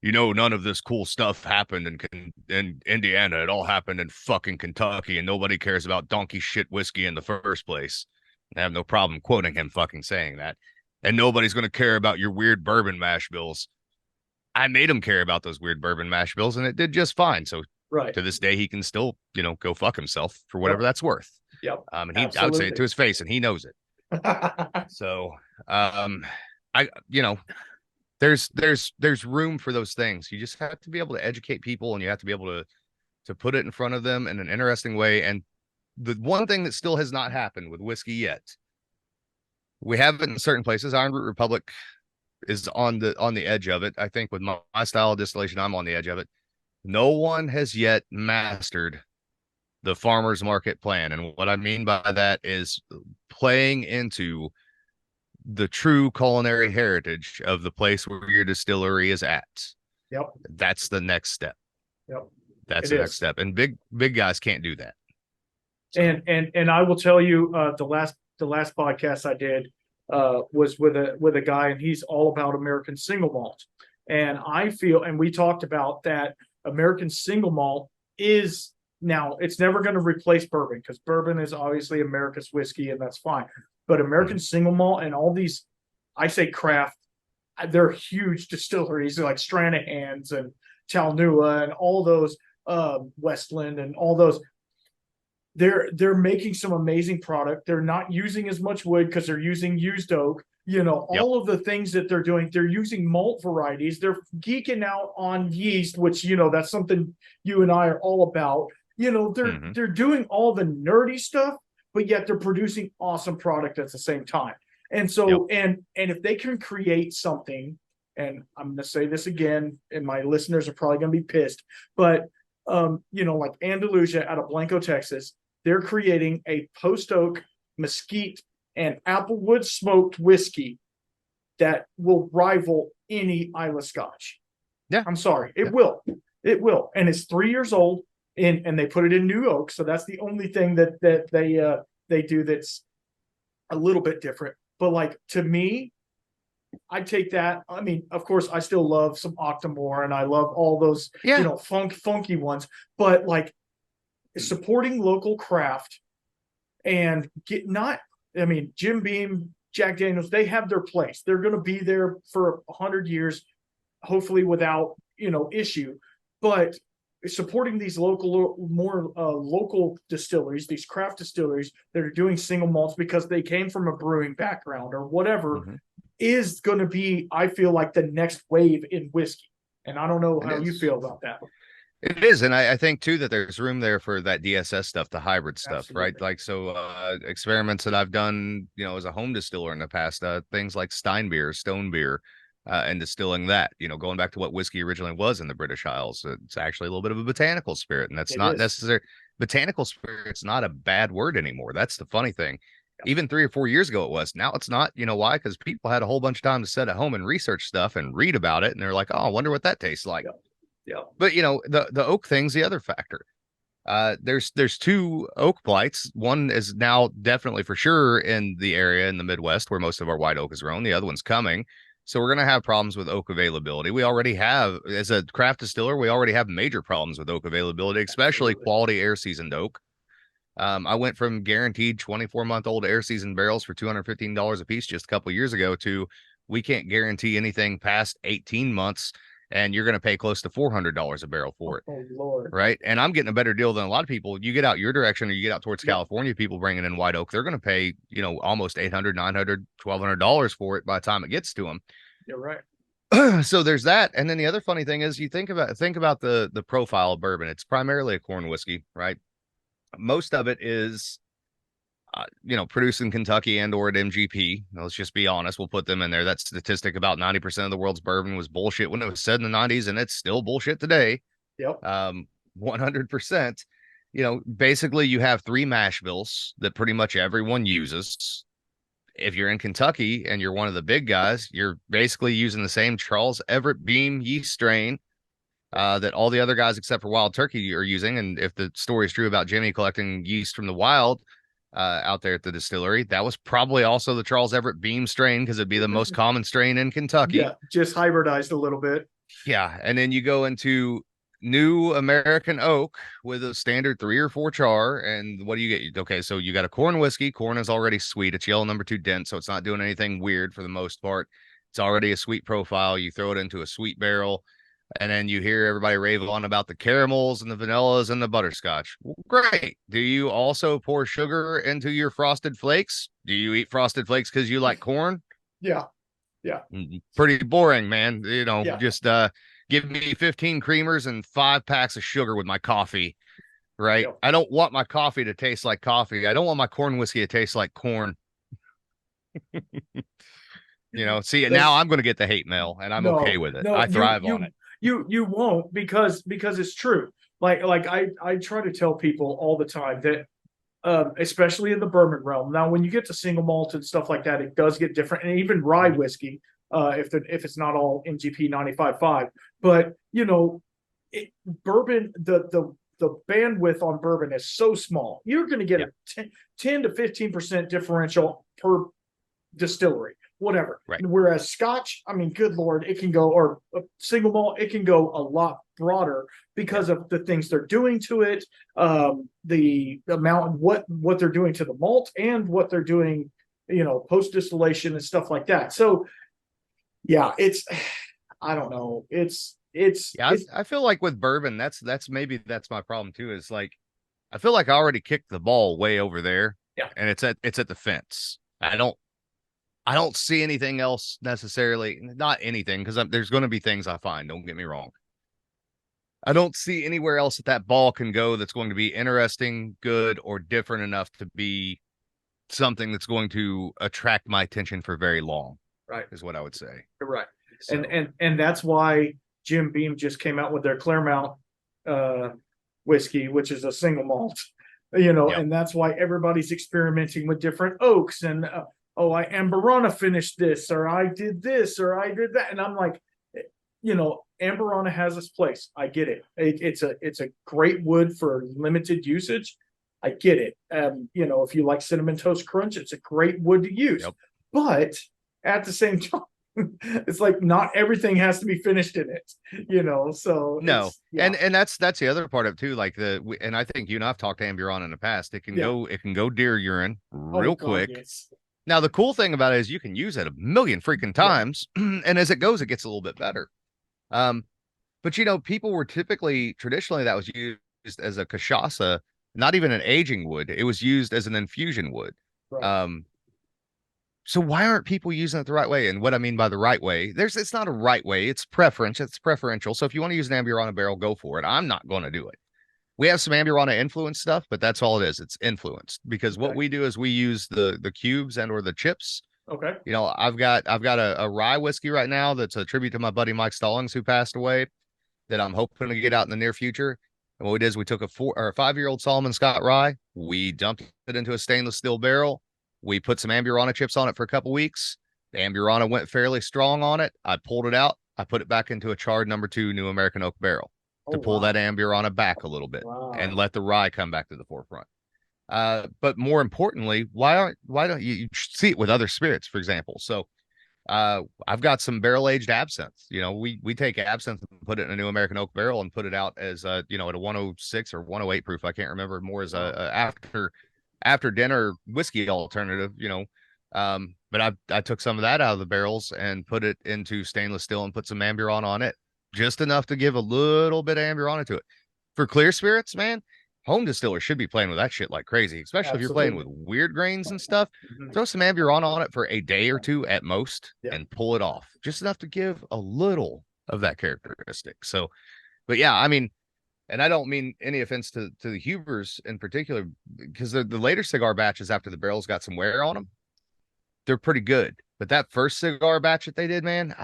none of this cool stuff happened in Indiana. It all happened in fucking Kentucky, and nobody cares about donkey shit whiskey in the first place. I have no problem quoting him fucking saying that. and nobody's going to care about your weird bourbon mash bills. I made him care about those weird bourbon mash bills, and it did just fine. So Right. to this day, he can still, go fuck himself for whatever Yep. that's worth. Yep. And I would say it to Absolutely. his face, and he knows it. So, I, there's room for those things. You just have to be able to educate people, and you have to be able to put it in front of them in an interesting way. And the one thing that still has not happened with whiskey yet, we have it in certain places. Iron Root Republic is on the edge of it. I think with my style of distillation, I'm on the edge of it. No one has yet mastered the farmer's market plan. And what I mean by that is playing into the true culinary heritage of the place where your distillery is at. Yep. That's the next step. Yep. That's the next step. And big guys can't do that. So. And I will tell you, the last podcast I did was with a guy, and he's all about American single malt. And I feel, and we talked about that American single malt is now, it's never going to replace bourbon, because bourbon is obviously America's whiskey, and that's fine. But American single malt and all these, I say craft, they're huge distilleries like Stranahan's and Chalnua and all those, Westland and all those. They're making some amazing product. They're not using as much wood because they're using used oak. All of the things that they're doing, they're using malt varieties. They're geeking out on yeast, which, that's something you and I are all about. They're doing all the nerdy stuff, but yet they're producing awesome product at the same time. And so, and if they can create something, and I'm going to say this again, and my listeners are probably going to be pissed, but, like Andalusia out of Blanco, Texas, they're creating a post oak, mesquite, and applewood smoked whiskey that will rival any Islay Scotch. Yeah. I'm sorry. It will. And it's 3 years old, and they put it in new oak. So that's the only thing that they do that's a little bit different. But like, to me, I take that. I mean, of course, I still love some Octomore, and I love all those, funky ones. But like, supporting local craft and Jim Beam, Jack Daniels, they have their place. They're going to be there for 100 years, hopefully without, issue. But supporting these more local distilleries, these craft distilleries that are doing single malts because they came from a brewing background or whatever, is going to be, I feel like, the next wave in whiskey. And I don't know how you feel about that. It is. And I think too that there's room there for that DSS stuff, the hybrid stuff. Absolutely. Right? Like, so experiments that I've done, as a home distiller in the past, things like Stein beer, stone beer, and distilling that, going back to what whiskey originally was in the British Isles. It's actually a little bit of a botanical spirit, and that's not necessary. Botanical spirit's not a bad word anymore. That's the funny thing. Even 3 or 4 years ago it was. Now it's not. You know why? Because people had a whole bunch of time to sit at home and research stuff and read about it, and they're like, oh, I wonder what that tastes like. Yeah. But the oak thing's the other factor. There's 2 oak blights. One is now definitely for sure in the area in the Midwest where most of our white oak is grown. The other one's coming. So we're going to have problems with oak availability. We already have, as a craft distiller, we already have major problems with oak availability, especially quality air seasoned oak. I went from guaranteed 24-month-old air seasoned barrels for $215 a piece just a couple of years ago to we can't guarantee anything past 18 months, and you're going to pay close to $400 a barrel for it. Oh, Lord. Right. And I'm getting a better deal than a lot of people. You get out your direction or you get out towards California, people bringing in white oak, they're going to pay, almost $800, $900, $1,200 for it by the time it gets to them. You're right. So there's that. And then the other funny thing is you think about the profile of bourbon. It's primarily a corn whiskey, right? Most of it is, produced in Kentucky and or at MGP. Let's just be honest. We'll put them in there. That statistic about 90% of the world's bourbon was bullshit when it was said in the 90s, and it's still bullshit today. Yep. 100%. Basically you have 3 mash bills that pretty much everyone uses. If you're in Kentucky and you're one of the big guys, you're basically using the same Charles Everett Beam yeast strain that all the other guys except for Wild Turkey are using. And if the story is true about Jimmy collecting yeast from the wild out there at the distillery, that was probably also the Charles Everett Beam strain because it'd be the most common strain in Kentucky. Yeah, just hybridized a little bit. Yeah. And then you go into new American oak with a standard 3 or 4 char. And what do you get? Okay, so you got a corn whiskey. Corn is already sweet. It's yellow number 2 dent, so it's not doing anything weird for the most part. It's already a sweet profile. You throw it into a sweet barrel, and then you hear everybody rave on about the caramels and the vanillas and the butterscotch. Well, great. Do you also pour sugar into your frosted flakes? Do you eat frosted flakes because you like corn? Yeah. Yeah. Pretty boring, man. Yeah. Just give me 15 creamers and 5 packs of sugar with my coffee, right? Yep. I don't want my coffee to taste like coffee. I don't want my corn whiskey to taste like corn. See, now I'm going to get the hate mail, and I'm okay with it. I thrive on it. You won't, because it's true. Like I try to tell people all the time that especially in the bourbon realm. Now, when you get to single malt and stuff like that, it does get different, and even rye whiskey, if it's not all MGP 95.5. But bourbon, the bandwidth on bourbon is so small. You're going to get a 10 to 15% differential per distillery, whatever. Right. Whereas Scotch, I mean, good Lord, it can go, or a single malt, it can go a lot broader because of the things they're doing to it, the amount, what they're doing to the malt, and what they're doing, post distillation and stuff like that. So, yeah, I don't know, I feel like with bourbon, that's my problem too. Is like, I feel like I already kicked the ball way over there, and it's at the fence. I don't see anything else necessarily, not anything, because there's going to be things I find. Don't get me wrong. I don't see anywhere else that ball can go that's going to be interesting, good, or different enough to be something that's going to attract my attention for very long. Right, is what I would say. Right, so. And that's why Jim Beam just came out with their Claremont whiskey, which is a single malt. And that's why everybody's experimenting with different oaks and. I Amberana finished this, or I did this, or I did that. And I'm like, Amberana has its place. I get it. It's a great wood for limited usage. I get it. If you like Cinnamon Toast Crunch, it's a great wood to use. Yep. But at the same time, it's like not everything has to be finished in it, so no. And that's the other part of it too. Like and I think you and I've talked to Amberana in the past. It can go deer urine real quick. Yes. Now, the cool thing about it is you can use it a million freaking times, and as it goes, it gets a little bit better. But people were traditionally that was used as a cachaça, not even an aging wood. It was used as an infusion wood. Right. So why aren't people using it the right way? And what I mean by the right way, it's not a right way. It's preference. It's preferential. So if you want to use an Amberana barrel, go for it. I'm not going to do it. We have some Amberana influence stuff, but that's all it is. It's influenced, because what we do is we use the cubes and or the chips. Okay. I've got a rye whiskey right now that's a tribute to my buddy Mike Stallings, who passed away, that I'm hoping to get out in the near future. And what we did is we took a 5-year-old Solomon Scott rye, we dumped it into a stainless steel barrel, we put some Amberana chips on it for a couple weeks. The Amberana went fairly strong on it. I pulled it out. I put it back into a charred number 2 New American Oak barrel to pull that Amberana back a little bit and let the rye come back to the forefront. But more importantly, why don't you see it with other spirits, for example? So I've got some barrel aged absinthe. We take absinthe and put it in a New American Oak barrel and put it out as at a 106 or 108 proof. I can't remember, more as a after dinner whiskey alternative. But I took some of that out of the barrels and put it into stainless steel and put some Amberana on it, just enough to give a little bit of Amberana to it. For clear spirits, man, home distillers should be playing with that shit like crazy, especially if you're playing with weird grains and stuff. Throw some Amberana on it for a day or two at most and pull it off, just enough to give a little of that characteristic. So, but yeah, I mean, and I don't mean any offense to the Hubers in particular, because the later cigar batches after the barrels got some wear on them, they're pretty good. But that first cigar batch that they did, man,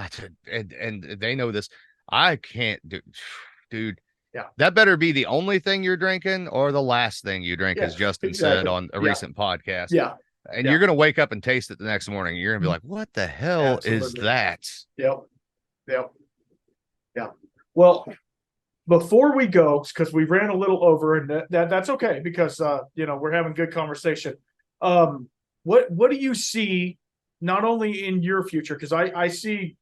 and they know this, I can't do, dude. Yeah, that better be the only thing you're drinking or the last thing you drink, as Justin said on a recent podcast. Yeah, and you're gonna wake up and taste it the next morning. You're gonna be like, "What the hell is that?" Yep. Yeah. Well, before we go, because we ran a little over, and that's okay, because we're having good conversation. What do you see, not only in your future, because I see,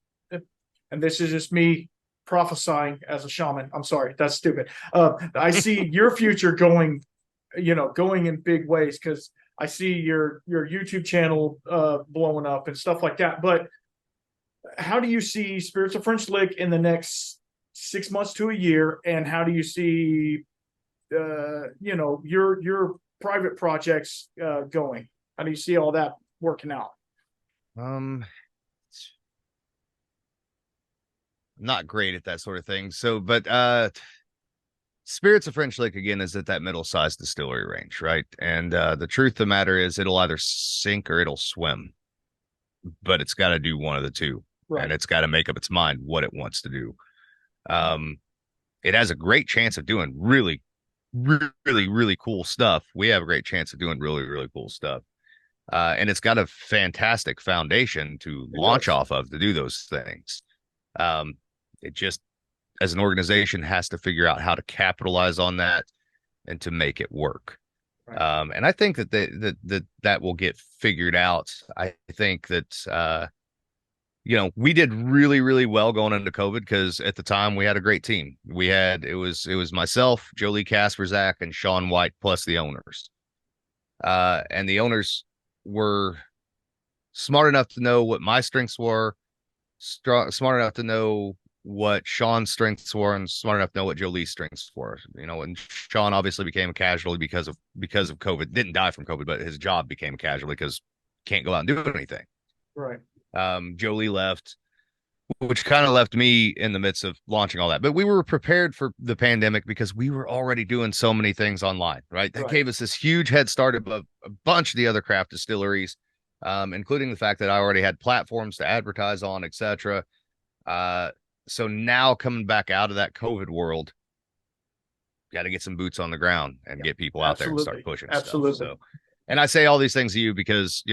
and this is just me prophesying as a shaman. I'm sorry, that's stupid. I see your future going, going in big ways, because I see your YouTube channel blowing up and stuff like that. But how do you see Spirits of French Lick in the next 6 months to a year, and how do you see your private projects going? How do you see all that working out? Not great at that sort of thing. So, but Spirits of French Lick again is at that middle-sized distillery range, right? And the truth of the matter is it'll either sink or it'll swim, but it's got to do one of the two. Right. And it's got to make up its mind what it wants to do. It has a great chance of doing really, really, really cool stuff. We have a great chance of doing really, really cool stuff. And it's got a fantastic foundation to launch off of to do those things. It just, as an organization, has to figure out how to capitalize on that and to make it work. Right. And I think that will get figured out. I think that we did really, really well going into COVID, because at the time we had a great team. It was myself, Jolie Kasperzak, and Sean White, plus the owners. And the owners were smart enough to know what my strengths were, smart enough to know what Sean's strengths were, and smart enough to know what Jolie's strengths were. And Sean obviously became a casualty because of COVID. Didn't die from COVID, but his job became a casualty because can't go out and do anything. Right. Jolie left, which kind of left me in the midst of launching all that. But we were prepared for the pandemic because we were already doing so many things online, right? That gave us this huge head start above a bunch of the other craft distilleries, including the fact that I already had platforms to advertise on, etc. So now coming back out of that COVID world, got to get some boots on the ground and get people out there and start pushing stuff. So, and I say all these things to you because,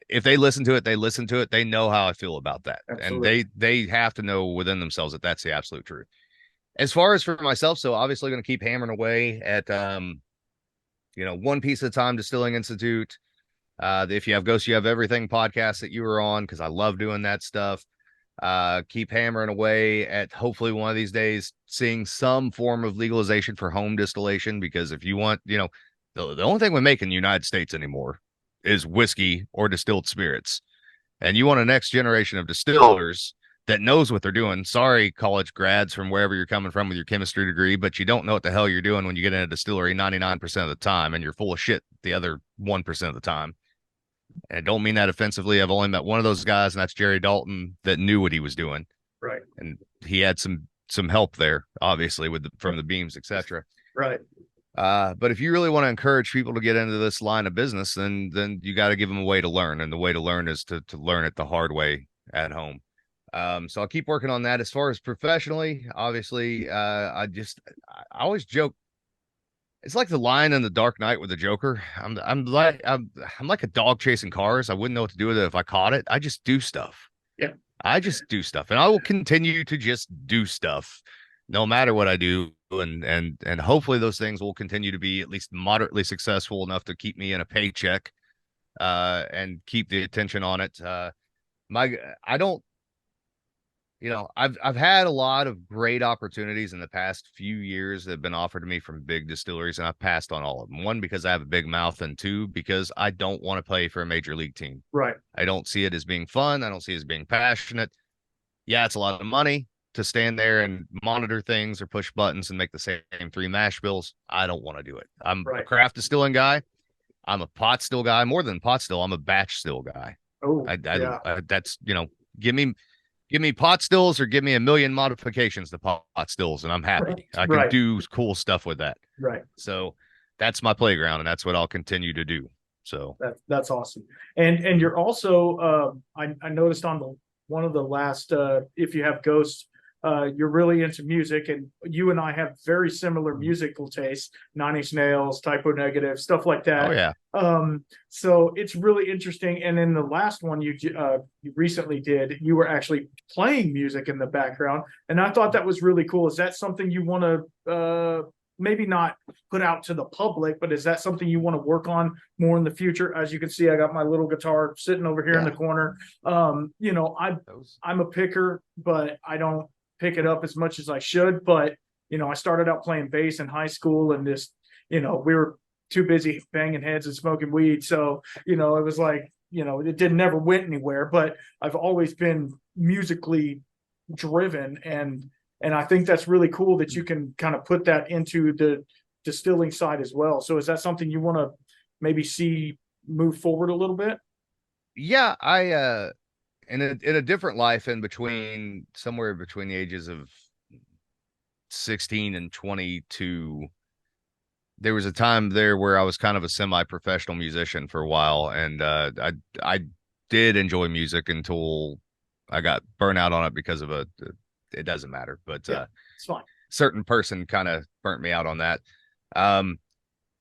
if they listen to it, they know how I feel about that. Absolutely. And they have to know within themselves that that's the absolute truth. As far as for myself, so obviously going to keep hammering away at, One Piece at a Time Distilling Institute. If you have Ghosts, You Have Everything podcast that you were on, because I love doing that stuff. Keep hammering away at hopefully one of these days seeing some form of legalization for home distillation, because if you want, the only thing we make in the United States anymore is whiskey or distilled spirits. And you want a next generation of distillers that knows what they're doing. Sorry, college grads from wherever you're coming from with your chemistry degree, but you don't know what the hell you're doing when you get in a distillery 99% of the time, and you're full of shit the other 1% of the time. And I don't mean that offensively. I've only met one of those guys, and that's Jerry Dalton, that knew what he was doing. Right. And he had some help there, obviously, from the beams, etc. Right. But if you really want to encourage people to get into this line of business, then you got to give them a way to learn. And the way to learn is to learn it the hard way at home. So I'll keep working on that. As far as professionally, obviously, I always joke. It's like the line in The Dark Knight with the Joker. I'm like a dog chasing cars. I wouldn't know what to do with it if I caught it. I just do stuff. Yeah. I just do stuff, and I will continue to just do stuff no matter what I do. And hopefully those things will continue to be at least moderately successful enough to keep me in a paycheck, and keep the attention on it. I've had a lot of great opportunities in the past few years that have been offered to me from big distilleries, and I've passed on all of them. One, because I have a big mouth, and two, because I don't want to play for a major league team. Right. I don't see it as being fun. I don't see it as being passionate. Yeah, it's a lot of money to stand there and monitor things or push buttons and make the same 3 mash bills. I don't want to do it. I'm a craft distilling guy. I'm a pot still guy. More than pot still, I'm a batch still guy. Oh, that's, give me pot stills or give me a million modifications to pot stills, and I'm happy. I can do cool stuff with that. Right. So that's my playground, and that's what I'll continue to do. So that's awesome. And you're also, I noticed on one of the last, If You Have Ghosts, you're really into music, and you and I have very similar musical tastes. 9 Inch Nails, Typo Negative, stuff like that. Oh yeah. So it's really interesting. And in the last one you recently did, you were actually playing music in the background, and I thought that was really cool. Is that something you want to maybe not put out to the public, but is that something you want to work on more in the future? As you can see, I got my little guitar sitting over here in the corner. I'm a picker, but I don't pick it up as much as I should, but I started out playing bass in high school, and just we were too busy banging heads and smoking weed, so it was like it never went anywhere. But I've always been musically driven, and I think that's really cool that you can kind of put that into the distilling side as well. So is that something you want to maybe see move forward a little bit? Yeah, I in a different life, somewhere between the ages of 16 and 22, there was a time there where I was kind of a semi-professional musician for a while, and I did enjoy music until I got burnt out on it because of it doesn't matter, but it's fine. Certain person kind of burnt me out on that. And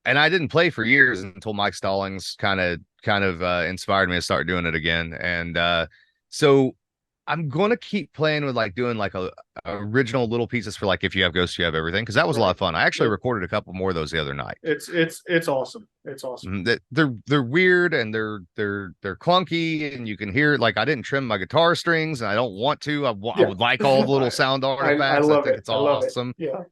I didn't play for years until Mike Stallings kind of inspired me to start doing it again. And so I'm gonna keep playing with doing a original little pieces for If You Have Ghosts, You Have Everything, because that was a lot of fun. I actually recorded a couple more of those the other night. It's awesome. It's awesome. They're weird, and they're clunky, and you can hear it. I didn't trim my guitar strings, and I don't want to. I would like all the little sound artifacts. I think it's awesome. Yeah.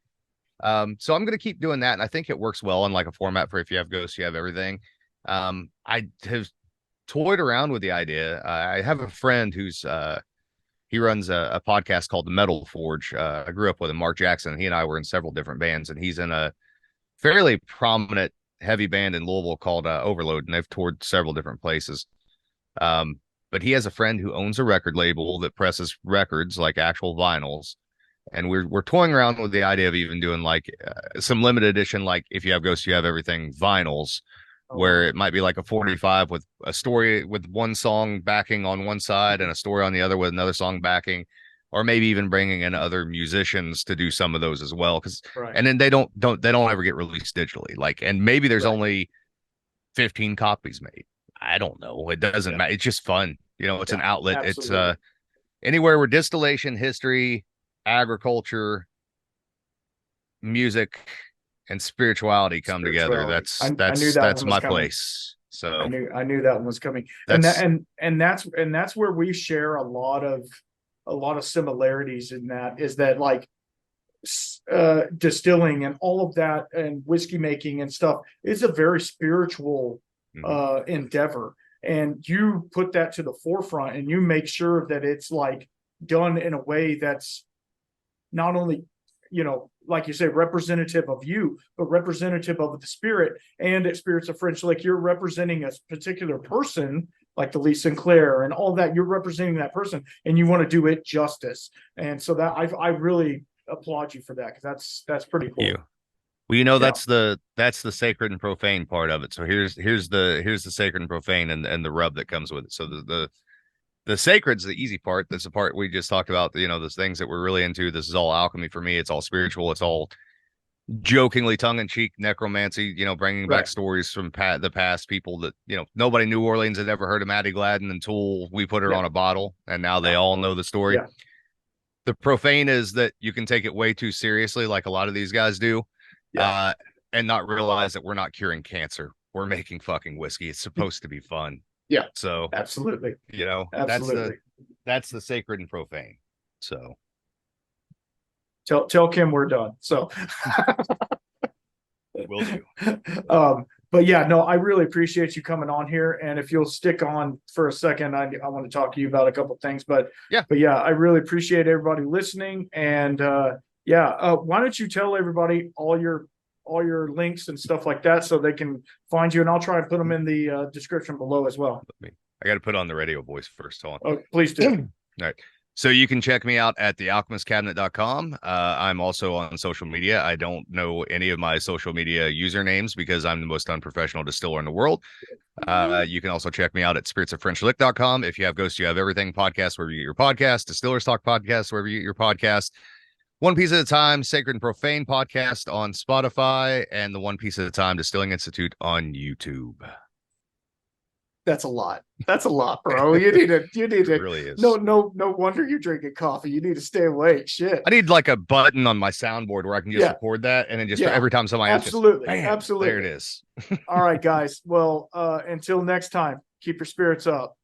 So I'm gonna keep doing that, and I think it works well in a format for If You Have Ghosts, You Have Everything. I have toyed around with the idea. I have a friend who's he runs a podcast called The Metal Forge. I grew up with him, Mark Jackson. He and I were in several different bands, and he's in a fairly prominent heavy band in Louisville called Overload, and they've toured several different places. But he has a friend who owns a record label that presses records, like actual vinyls. And we're toying around with the idea of even doing some limited edition, If You Have Ghosts, You Have Everything vinyls, where it might be a 45 with a story with one song backing on one side and a story on the other with another song backing, or maybe even bringing in other musicians to do some of those as well. And then they don't ever get released digitally. And maybe there's only 15 copies made. I don't know. It doesn't matter. It's just fun. It's an outlet. Absolutely. It's anywhere where distillation, history, agriculture, music, and spirituality come together. That's my place. So I knew that one was coming. And that's where we share a lot of similarities in that, is that distilling and all of that and whiskey making and stuff is a very spiritual endeavor. And you put that to the forefront, and you make sure that it's done in a way that's not only like you say, representative of you, but representative of the spirit and spirits of French. You're representing a particular person, like the Lee Sinclair and all that. You're representing that person, and you want to do it justice. And so that I really applaud you for that, because that's pretty cool. Thank you. Well, that's the sacred and profane part of it. So here's the sacred and profane and the rub that comes with it. So the sacred's the easy part. That's the part we just talked about, those things that we're really into. This is all alchemy for me. It's all spiritual. It's all jokingly tongue-in-cheek necromancy, bringing back stories from the past, people that, nobody in New Orleans had ever heard of Maddie Gladden until we put her on a bottle, and now they all know the story. Yeah. The profane is that you can take it way too seriously, like a lot of these guys do, and not realize that we're not curing cancer. We're making fucking whiskey. It's supposed to be fun. Yeah. So absolutely. Absolutely. That's the sacred and profane. So tell Kim we're done. So will do. But yeah, no, I really appreciate you coming on here. And if you'll stick on for a second, I want to talk to you about a couple of things. But yeah, I really appreciate everybody listening. And why don't you tell everybody all your links and stuff like that, so they can find you, and I'll try and put them in the description below as well. I got to put on the radio voice first. Hold on. Oh, please do. All right. So you can check me out at thealchemistcabinet.com. I'm also on social media. I don't know any of my social media usernames because I'm the most unprofessional distiller in the world. You can also check me out at spiritsofFrenchlick.com. If You Have Ghosts, You Have Everything podcast, wherever you get your podcast, Distillers Talk podcast, wherever you get your podcast. One Piece at a Time, Sacred and Profane podcast on Spotify, and the One Piece at a Time Distilling Institute on YouTube. That's a lot. That's a lot, bro. You need to. It really is. No wonder you're drinking coffee. You need to stay awake. Shit. I need a button on my soundboard where I can just record that, and then just every time somebody absolutely, asks, absolutely, there it is. All right, guys. Well, until next time, keep your spirits up.